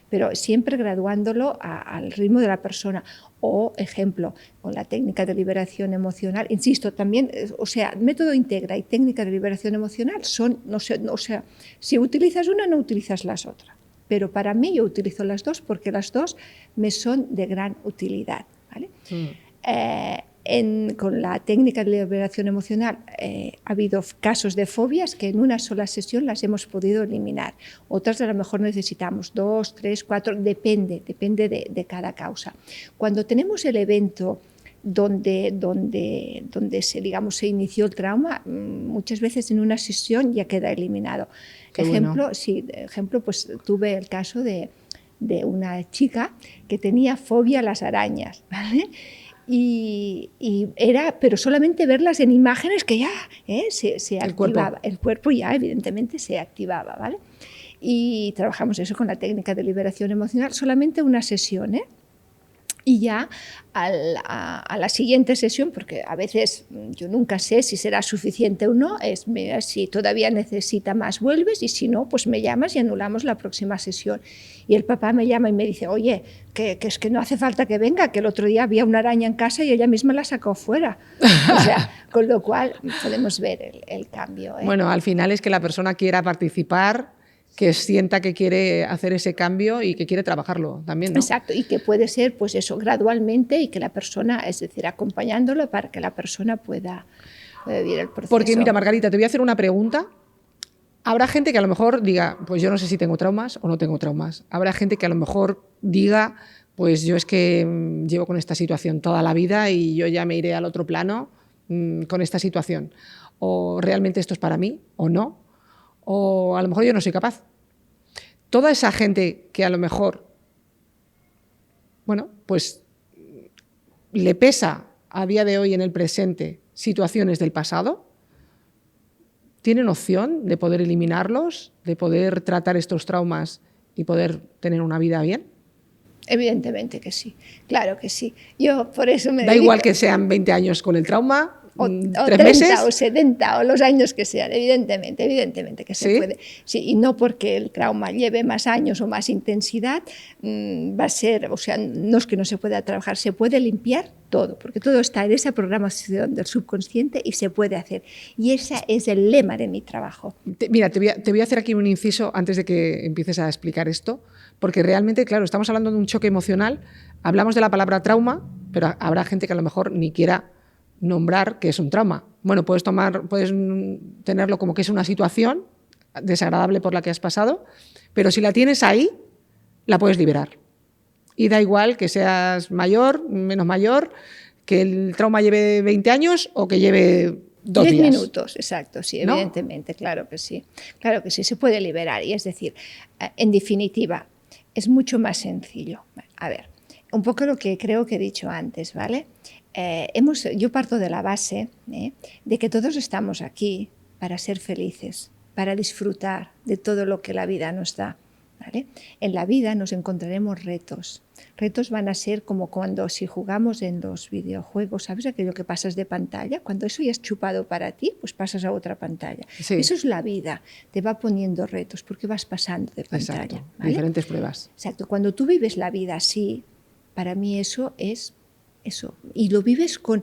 Pero siempre graduándolo al ritmo de la persona. O, ejemplo, con la técnica de liberación emocional, insisto, también, o sea, método Integra y técnica de liberación emocional son, o sea, si utilizas una, no utilizas las otras. Pero para mí yo utilizo las dos porque las dos me son de gran utilidad, ¿vale? Con la técnica de liberación emocional ha habido casos de fobias que en una sola sesión las hemos podido eliminar. Otras a lo mejor necesitamos 2, 3, 4, depende de cada causa. Cuando tenemos el evento donde se inició el trauma, muchas veces en una sesión ya queda eliminado. Ejemplo, pues tuve el caso de una chica que tenía fobia a las arañas, ¿vale? Y era, pero solamente verlas en imágenes que ya se activaba, el cuerpo ya evidentemente se activaba, ¿vale? Y trabajamos eso con la técnica de liberación emocional, solamente una sesión, y ya a la siguiente sesión, porque a veces yo nunca sé si será suficiente o no, mira, si todavía necesita más vuelves, y si no, pues me llamas y anulamos la próxima sesión. Y el papá me llama y me dice, oye, que es que no hace falta que venga, que el otro día había una araña en casa y ella misma la sacó fuera. O sea, con lo cual podemos ver el cambio. Bueno, al final es que la persona quiera participar, que sienta que quiere hacer ese cambio y que quiere trabajarlo también, ¿no? Exacto, y que puede ser pues eso, gradualmente, y que la persona, es decir, acompañándolo para que la persona pueda vivir el proceso. Porque mira, Margarita, te voy a hacer una pregunta. Habrá gente que a lo mejor diga, pues yo no sé si tengo traumas o no tengo traumas. Habrá gente que a lo mejor diga, pues yo es que llevo con esta situación toda la vida y yo ya me iré al otro plano con esta situación. O realmente esto es para mí o no. O a lo mejor yo no soy capaz. Toda esa gente que a lo mejor, bueno, pues le pesa a día de hoy en el presente situaciones del pasado, ¿tienen opción de poder eliminarlos, de poder tratar estos traumas y poder tener una vida bien? Evidentemente que sí, claro que sí. Yo por eso me Da igual que sean 20 años con el trauma, o 3 30 meses. o 70 o los años que sean, evidentemente que se ¿Sí? puede. Sí, y no porque el trauma lleve más años o más intensidad, va a ser, o sea, no es que no se pueda trabajar, se puede limpiar todo, porque todo está en esa programación del subconsciente y se puede hacer. Y ese es el lema de mi trabajo. Mira, te voy a hacer aquí un inciso antes de que empieces a explicar esto, porque realmente, claro, estamos hablando de un choque emocional, hablamos de la palabra trauma, pero habrá gente que a lo mejor ni quiera nombrar que es un trauma. Bueno, puedes tenerlo como que es una situación desagradable por la que has pasado, pero si la tienes ahí, la puedes liberar. Y da igual que seas mayor, menos mayor, que el trauma lleve 20 años o que lleve 2 10 días. minutos, exacto, sí, ¿No? evidentemente, claro que sí, se puede liberar. Y es decir, en definitiva, es mucho más sencillo. A ver, un poco lo que creo que he dicho antes, ¿vale? Yo parto de la base de que todos estamos aquí para ser felices, para disfrutar de todo lo que la vida nos da. ¿Vale? En la vida nos encontraremos retos. Retos van a ser como cuando si jugamos en los videojuegos, ¿sabes aquello que pasas de pantalla? Cuando eso ya es chupado para ti, pues pasas a otra pantalla. Sí. Eso es la vida, te va poniendo retos porque vas pasando de pantalla. Exacto, ¿vale? diferentes pruebas. Exacto, cuando tú vives la vida así, para mí eso es eso. Y lo vives con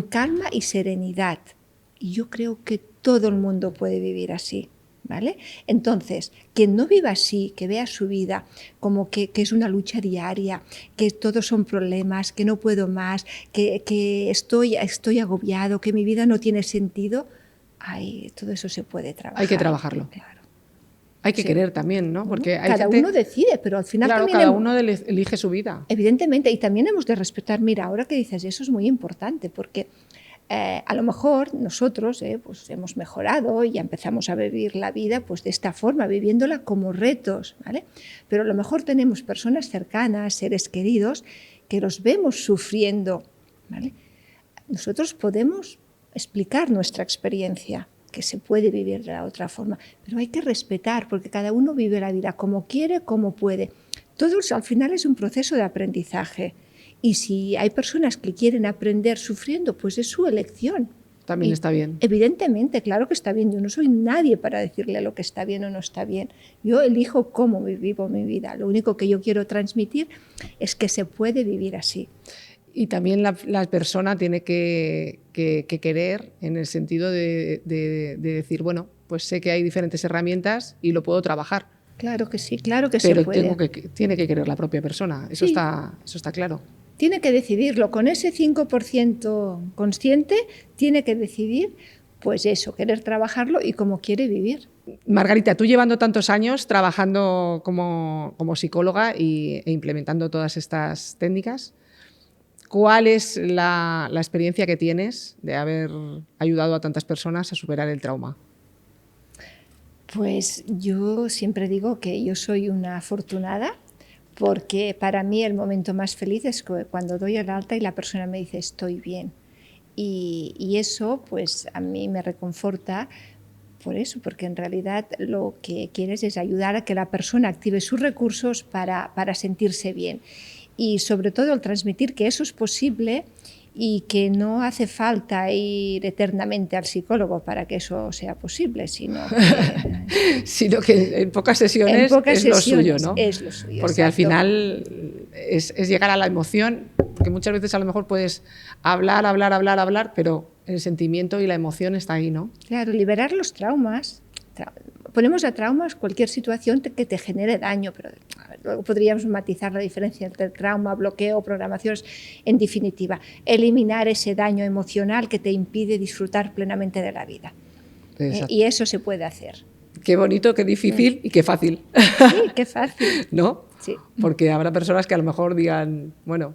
calma y serenidad. Y yo creo que todo el mundo puede vivir así. ¿Vale? Entonces, quien no viva así, que vea su vida como que es una lucha diaria, que todos son problemas, que no puedo más, que estoy agobiado, que mi vida no tiene sentido, todo eso se puede trabajar. Hay que trabajarlo. Claro. Hay que querer también, ¿no? Porque hay cada gente, uno decide, pero al final claro, también... cada uno elige su vida. Evidentemente, y también hemos de respetar, mira, ahora que dices eso es muy importante, porque a lo mejor nosotros pues hemos mejorado y ya empezamos a vivir la vida pues de esta forma, viviéndola como retos, ¿vale? Pero a lo mejor tenemos personas cercanas, seres queridos, que los vemos sufriendo, ¿vale? Nosotros podemos explicar nuestra experiencia, que se puede vivir de la otra forma, pero hay que respetar, porque cada uno vive la vida como quiere, como puede. Todo al final es un proceso de aprendizaje. Y si hay personas que quieren aprender sufriendo, pues es su elección. También está bien. Evidentemente, claro que está bien. Yo no soy nadie para decirle lo que está bien o no está bien. Yo elijo cómo vivo mi vida. Lo único que yo quiero transmitir es que se puede vivir así. Y también la persona tiene que querer en el sentido de decir, bueno, pues sé que hay diferentes herramientas y lo puedo trabajar. Claro que sí, claro que pero se puede. Pero tiene que querer la propia persona. Eso, sí. Eso está claro. Tiene que decidirlo. Con ese 5% consciente, tiene que decidir, pues eso, querer trabajarlo y cómo quiere vivir. Margarita, tú llevando tantos años trabajando como psicóloga e implementando todas estas técnicas, ¿cuál es la experiencia que tienes de haber ayudado a tantas personas a superar el trauma? Pues yo siempre digo que yo soy una afortunada, porque para mí el momento más feliz es cuando doy el alta y la persona me dice estoy bien. Y eso pues a mí me reconforta por eso, porque en realidad lo que quieres es ayudar a que la persona active sus recursos para sentirse bien. Y sobre todo el transmitir que eso es posible y que no hace falta ir eternamente al psicólogo para que eso sea posible, sino que en pocas sesiones es lo suyo, ¿no? Es lo suyo, porque exacto. Al final es llegar a la emoción, porque muchas veces a lo mejor puedes hablar, pero el sentimiento y la emoción está ahí, ¿no? Claro, liberar los traumas. Ponemos a traumas cualquier situación que te genere daño, pero luego podríamos matizar la diferencia entre trauma, bloqueo, programaciones. En definitiva, eliminar ese daño emocional que te impide disfrutar plenamente de la vida. Y eso se puede hacer. Qué bonito, qué difícil y qué fácil. Sí, qué fácil. ¿No? Sí. Porque habrá personas que a lo mejor digan, bueno,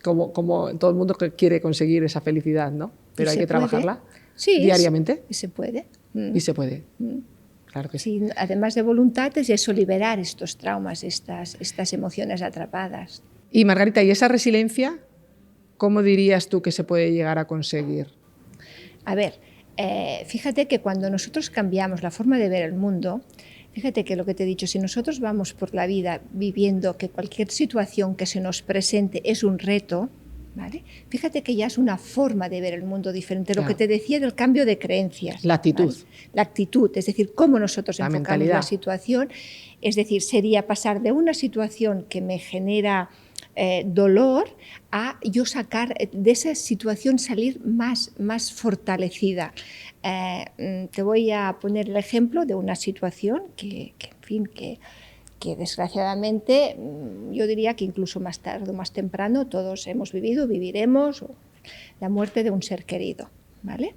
como todo el mundo quiere conseguir esa felicidad, ¿no? Pero hay que trabajarla diariamente. Y se puede. Y se puede. Claro que sí. Además de voluntad, es eso, liberar estos traumas, estas emociones atrapadas. Y Margarita, ¿y esa resiliencia, cómo dirías tú que se puede llegar a conseguir? A ver, fíjate que cuando nosotros cambiamos la forma de ver el mundo, fíjate que lo que te he dicho, si nosotros vamos por la vida viviendo que cualquier situación que se nos presente es un reto, ¿vale? Fíjate que ya es una forma de ver el mundo diferente, lo que te decía del cambio de creencias. La actitud. ¿Vale? La actitud, es decir, cómo nosotros enfocamos mentalidad. la situación, es decir, sería pasar de una situación que me genera dolor a yo sacar de esa situación, salir más fortalecida. Te voy a poner el ejemplo de una situación que desgraciadamente yo diría que incluso más tarde o más temprano todos hemos vivido, viviremos, la muerte de un ser querido, ¿vale?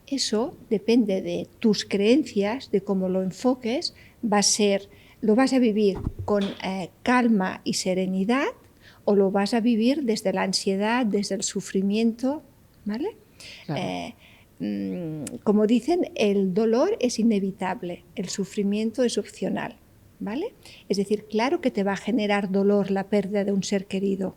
Eso depende de tus creencias, de cómo lo enfoques, lo vas a vivir con calma y serenidad o lo vas a vivir desde la ansiedad, desde el sufrimiento, ¿vale? Claro. Como dicen, el dolor es inevitable, el sufrimiento es opcional, ¿vale? Es decir, claro que te va a generar dolor la pérdida de un ser querido,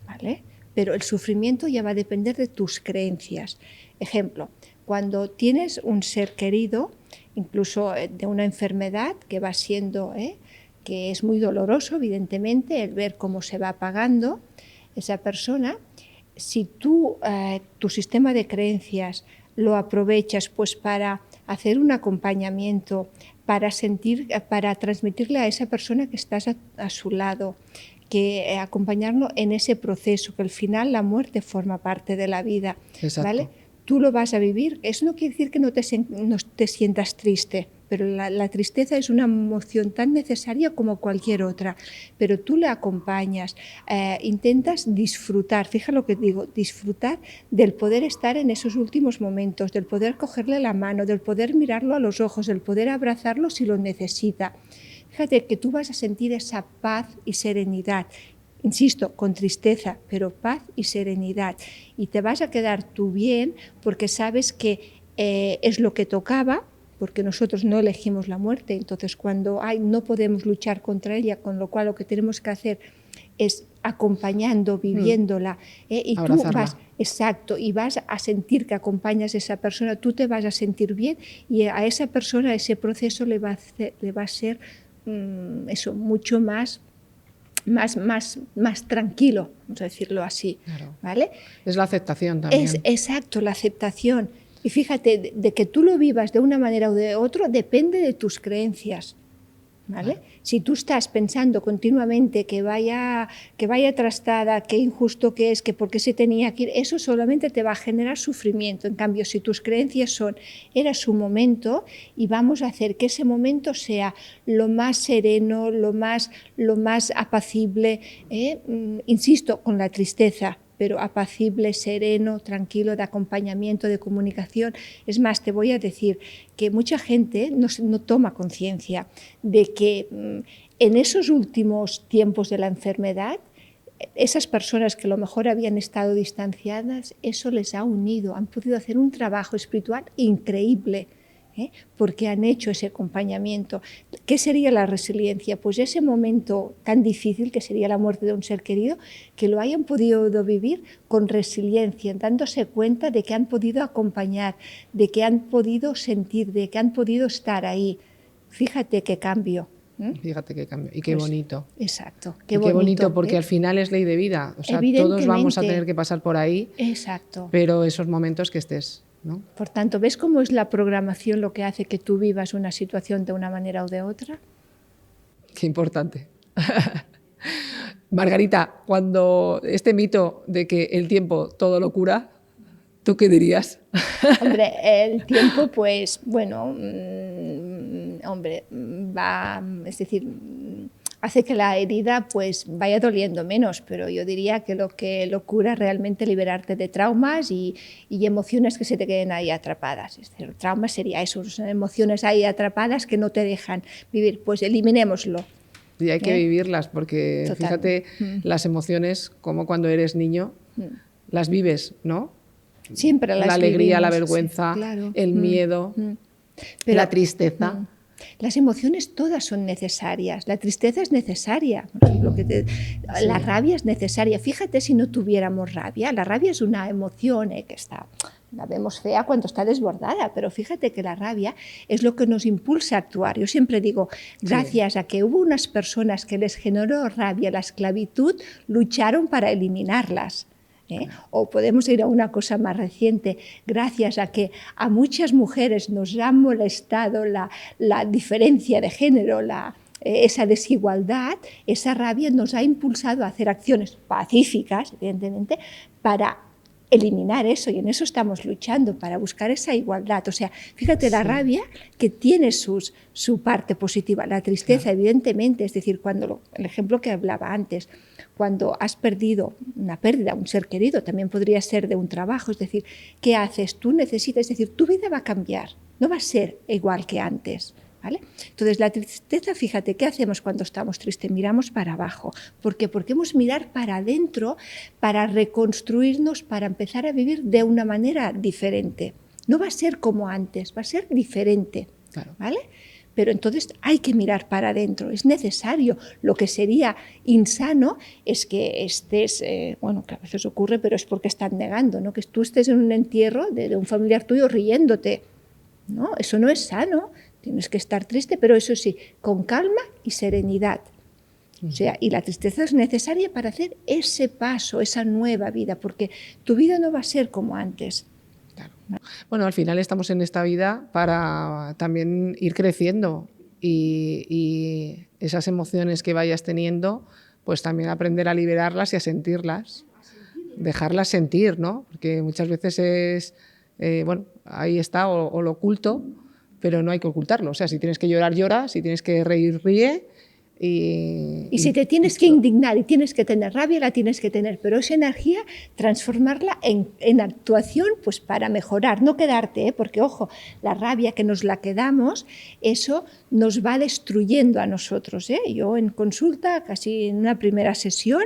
¿vale? Pero el sufrimiento ya va a depender de tus creencias. Ejemplo, cuando tienes un ser querido, incluso de una enfermedad que va siendo, que es muy doloroso, evidentemente, el ver cómo se va apagando esa persona, si tú, tu sistema de creencias lo aprovechas pues para hacer un acompañamiento, para transmitirle a esa persona que estás a su lado, que acompañarlo en ese proceso, que al final la muerte forma parte de la vida, ¿vale? Tú lo vas a vivir. Eso no quiere decir que no te sientas triste, pero la tristeza es una emoción tan necesaria como cualquier otra, pero tú la acompañas, intentas disfrutar, fija lo que digo, disfrutar del poder estar en esos últimos momentos, del poder cogerle la mano, del poder mirarlo a los ojos, del poder abrazarlo si lo necesita. Fíjate que tú vas a sentir esa paz y serenidad. Insisto, con tristeza, pero paz y serenidad. Y te vas a quedar tú bien porque sabes que es lo que tocaba, porque nosotros no elegimos la muerte. Entonces, cuando no podemos luchar contra ella, con lo cual lo que tenemos que hacer es acompañando, viviéndola. Y abrazarla. Tú vas, exacto, y vas a sentir que acompañas a esa persona, tú te vas a sentir bien y a esa persona ese proceso le va a ser eso, mucho más tranquilo, vamos a decirlo así, claro. ¿Vale? Es la aceptación también. Exacto, la aceptación. Y fíjate, de que tú lo vivas de una manera o de otra depende de tus creencias, ¿vale? Claro. Si tú estás pensando continuamente que vaya trastada, qué injusto que es, que por qué se tenía que ir, eso solamente te va a generar sufrimiento. En cambio, si tus creencias son, era su momento y vamos a hacer que ese momento sea lo más sereno, lo más apacible, insisto, con la tristeza, pero apacible, sereno, tranquilo, de acompañamiento, de comunicación. Es más, te voy a decir que mucha gente no toma conciencia de que en esos últimos tiempos de la enfermedad, esas personas que a lo mejor habían estado distanciadas, eso les ha unido, han podido hacer un trabajo espiritual increíble, porque han hecho ese acompañamiento. ¿Qué sería la resiliencia? Pues ese momento tan difícil que sería la muerte de un ser querido, que lo hayan podido vivir con resiliencia, dándose cuenta de que han podido acompañar, de que han podido sentir, de que han podido estar ahí. Fíjate qué cambio. Fíjate qué cambio. Y qué bonito. Exacto. Qué bonito, porque al final es ley de vida. O sea, todos vamos a tener que pasar por ahí. Exacto. Pero esos momentos que estés, ¿no? Por tanto, ¿ves cómo es la programación lo que hace que tú vivas una situación de una manera o de otra? Qué importante. Margarita, cuando este mito de que el tiempo todo lo cura, ¿tú qué dirías? Hombre, el tiempo, pues, bueno, es decir, hace que la herida pues vaya doliendo menos, pero yo diría que lo cura es realmente liberarte de traumas y emociones que se te queden ahí atrapadas. Es decir, trauma sería eso, son emociones ahí atrapadas que no te dejan vivir, pues eliminémoslo. Y hay que vivirlas, porque total. Fíjate, las emociones, como cuando eres niño, las vives, ¿no? Siempre las La alegría, vivimos, la vergüenza, sí, claro. El miedo, pero, la tristeza. Las emociones todas son necesarias. La tristeza es necesaria. Por ejemplo, la rabia es necesaria. Fíjate si no tuviéramos rabia. La rabia es una emoción que está La vemos fea cuando está desbordada, pero fíjate que la rabia es lo que nos impulsa a actuar. Yo siempre digo, gracias a que hubo unas personas que les generó rabia la esclavitud, lucharon para eliminarlas. O podemos ir a una cosa más reciente, gracias a que a muchas mujeres nos ha molestado la diferencia de género, esa desigualdad, esa rabia nos ha impulsado a hacer acciones pacíficas, evidentemente, para eliminar eso, y en eso estamos luchando, para buscar esa igualdad. O sea, fíjate, la rabia que tiene su parte positiva, la tristeza, evidentemente, es decir, cuando el ejemplo que hablaba antes, cuando has perdido una pérdida, un ser querido, también podría ser de un trabajo, es decir, ¿qué haces? Tú necesitas, es decir, tu vida va a cambiar, no va a ser igual que antes. ¿Vale? Entonces, la tristeza, fíjate, ¿qué hacemos cuando estamos tristes? Miramos para abajo. ¿Por qué? Porque hemos mirar para adentro para reconstruirnos, para empezar a vivir de una manera diferente. No va a ser como antes, va a ser diferente. Claro. ¿Vale? Pero entonces hay que mirar para adentro, es necesario. Lo que sería insano es que estés, bueno, que a veces ocurre, pero es porque están negando, ¿no? Que tú estés en un entierro de un familiar tuyo riéndote. No, eso no es sano. Tienes que estar triste, pero eso sí, con calma y serenidad. O sea, y la tristeza es necesaria para hacer ese paso, esa nueva vida, porque tu vida no va a ser como antes. Claro. Bueno, al final estamos en esta vida para también ir creciendo y esas emociones que vayas teniendo, pues también aprender a liberarlas y a sentirlas, dejarlas sentir, ¿no? Porque muchas veces es, bueno, ahí está o lo oculto, pero no hay que ocultarlo. O sea, si tienes que llorar, llora, si tienes que reír, ríe. Y si te tienes que indignar y tienes que tener rabia, la tienes que tener, pero esa energía transformarla en actuación, pues para mejorar, no quedarte, porque ojo, la rabia que nos la quedamos, eso nos va destruyendo a nosotros. Yo en consulta, casi en una primera sesión,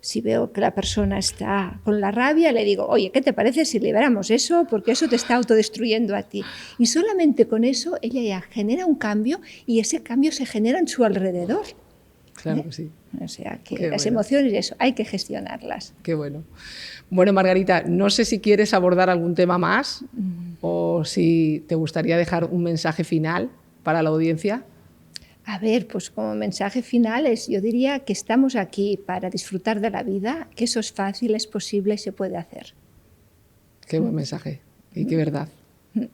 si veo que la persona está con la rabia, le digo, oye, ¿qué te parece si liberamos eso? Porque eso te está autodestruyendo a ti. Y solamente con eso ella ya genera un cambio y ese cambio se genera en su alrededor. Claro que sí. O sea, que las emociones, eso, hay que gestionarlas. Qué bueno. Bueno, Margarita, no sé si quieres abordar algún tema más o si te gustaría dejar un mensaje final para la audiencia. A ver, pues como mensaje final yo diría que estamos aquí para disfrutar de la vida, que eso es fácil, es posible y se puede hacer. Qué buen mensaje y qué verdad.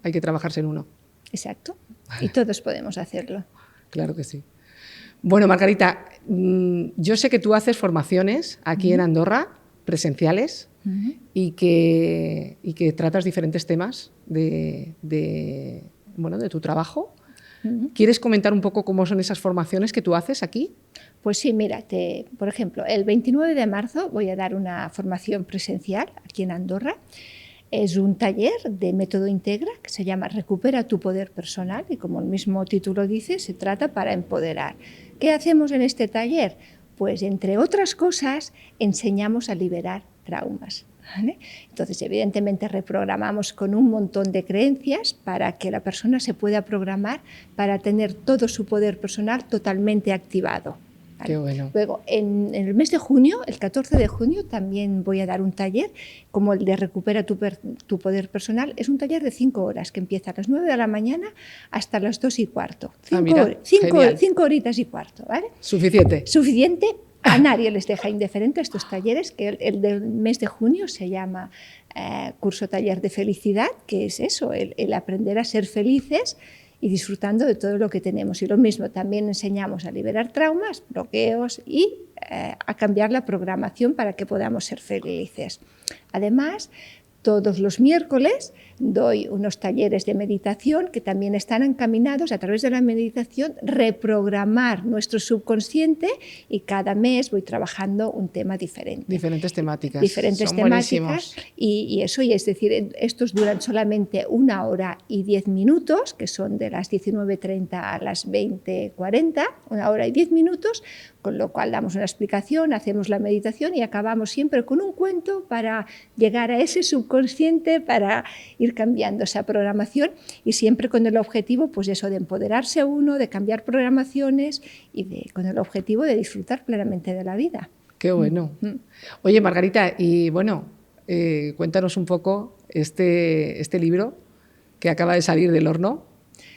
Hay que trabajarse en uno. Exacto. Y todos podemos hacerlo. Claro que sí. Bueno, Margarita, yo sé que tú haces formaciones aquí en Andorra, presenciales, y que tratas diferentes temas de tu trabajo. ¿Quieres comentar un poco cómo son esas formaciones que tú haces aquí? Pues sí, mira, por ejemplo, el 29 de marzo voy a dar una formación presencial aquí en Andorra. Es un taller de método Integra que se llama Recupera tu poder personal y como el mismo título dice, se trata para empoderar. ¿Qué hacemos en este taller? Pues entre otras cosas enseñamos a liberar traumas. ¿Vale? Entonces, evidentemente, reprogramamos con un montón de creencias para que la persona se pueda programar para tener todo su poder personal totalmente activado. ¿Vale? Qué bueno. Luego, en el mes de junio, el 14 de junio, también voy a dar un taller como el de Recupera tu poder personal. Es un taller de 5 horas que empieza a las 9 de la mañana hasta las 2:15. 5 horitas y cuarto. ¿Vale? Suficiente. Suficiente. A nadie les deja indiferente estos talleres, que el del mes de junio se llama curso taller de felicidad, que es eso, el aprender a ser felices y disfrutando de todo lo que tenemos. Y lo mismo, también enseñamos a liberar traumas, bloqueos y a cambiar la programación para que podamos ser felices. Además, todos los miércoles doy unos talleres de meditación que también están encaminados a través de la meditación reprogramar nuestro subconsciente y cada mes voy trabajando un tema diferente. Diferentes temáticas. Diferentes temáticas y eso, y es decir, estos duran solamente 1 hora y 10 minutos, que son de las 19:30 a las 20:40, 1 hora y 10 minutos, con lo cual damos una explicación, hacemos la meditación y acabamos siempre con un cuento para llegar a ese subconsciente, para ir cambiando esa programación y siempre con el objetivo, pues eso, de empoderarse uno, de cambiar programaciones y con el objetivo de disfrutar plenamente de la vida. Qué bueno. Oye, Margarita, y bueno, cuéntanos un poco este libro que acaba de salir del horno,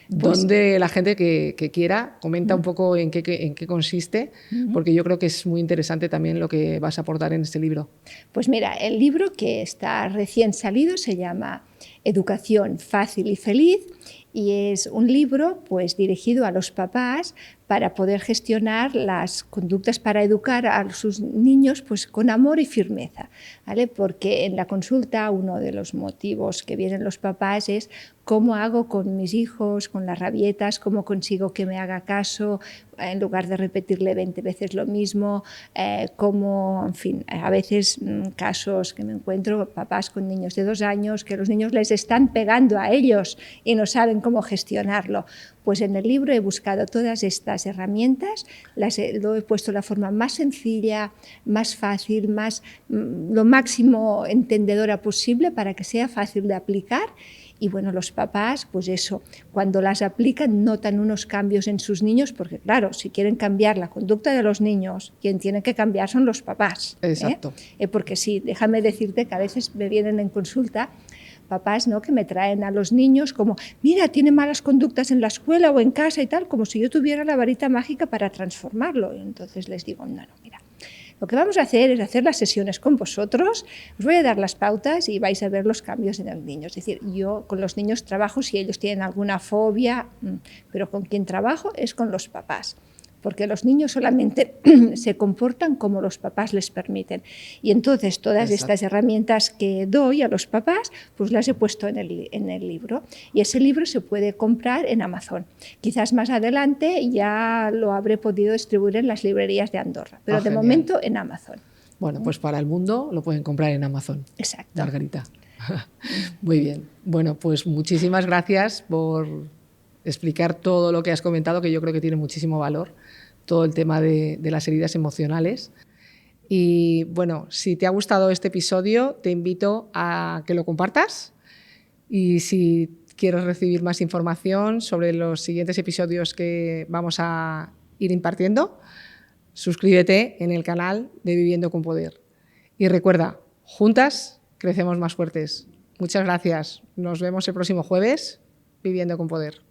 pues, donde la gente que quiera comenta un poco en qué consiste, porque yo creo que es muy interesante también lo que vas a aportar en este libro. Pues mira, el libro que está recién salido se llama Educación fácil y feliz, y es un libro pues dirigido a los papás para poder gestionar las conductas para educar a sus niños pues con amor y firmeza, ¿vale? Porque en la consulta uno de los motivos que vienen los papás es cómo hago con mis hijos, con las rabietas, cómo consigo que me haga caso en lugar de repetirle 20 veces lo mismo, cómo, en fin, a veces casos que me encuentro, papás con niños de 2 años, que los niños les están pegando a ellos y no saben cómo gestionarlo. Pues en el libro he buscado todas estas herramientas, lo he puesto de la forma más sencilla, más fácil, lo máximo entendedora posible para que sea fácil de aplicar. Y bueno, los papás, pues eso, cuando las aplican notan unos cambios en sus niños, porque claro, si quieren cambiar la conducta de los niños, quien tiene que cambiar son los papás. Exacto. Porque sí, déjame decirte que a veces me vienen en consulta papás, ¿no?, que me traen a los niños como, mira, tiene malas conductas en la escuela o en casa y tal, como si yo tuviera la varita mágica para transformarlo. Y entonces les digo, no, mira, lo que vamos a hacer es hacer las sesiones con vosotros, os voy a dar las pautas y vais a ver los cambios en el niño. Es decir, yo con los niños trabajo si ellos tienen alguna fobia, pero con quien trabajo es con los papás, porque los niños solamente se comportan como los papás les permiten. Y entonces todas estas herramientas que doy a los papás, pues las he puesto en el libro. Y ese libro se puede comprar en Amazon. Quizás más adelante ya lo habré podido distribuir en las librerías de Andorra, pero de momento en Amazon. Bueno, pues para el mundo lo pueden comprar en Amazon. Exacto. Margarita. Muy bien. Bueno, pues muchísimas gracias por explicar todo lo que has comentado, que yo creo que tiene muchísimo valor, todo el tema de las heridas emocionales. Y bueno, si te ha gustado este episodio, te invito a que lo compartas, y si quieres recibir más información sobre los siguientes episodios que vamos a ir impartiendo, suscríbete en el canal de Viviendo con Poder. Y recuerda, juntas crecemos más fuertes. Muchas gracias. Nos vemos el próximo jueves, Viviendo con Poder.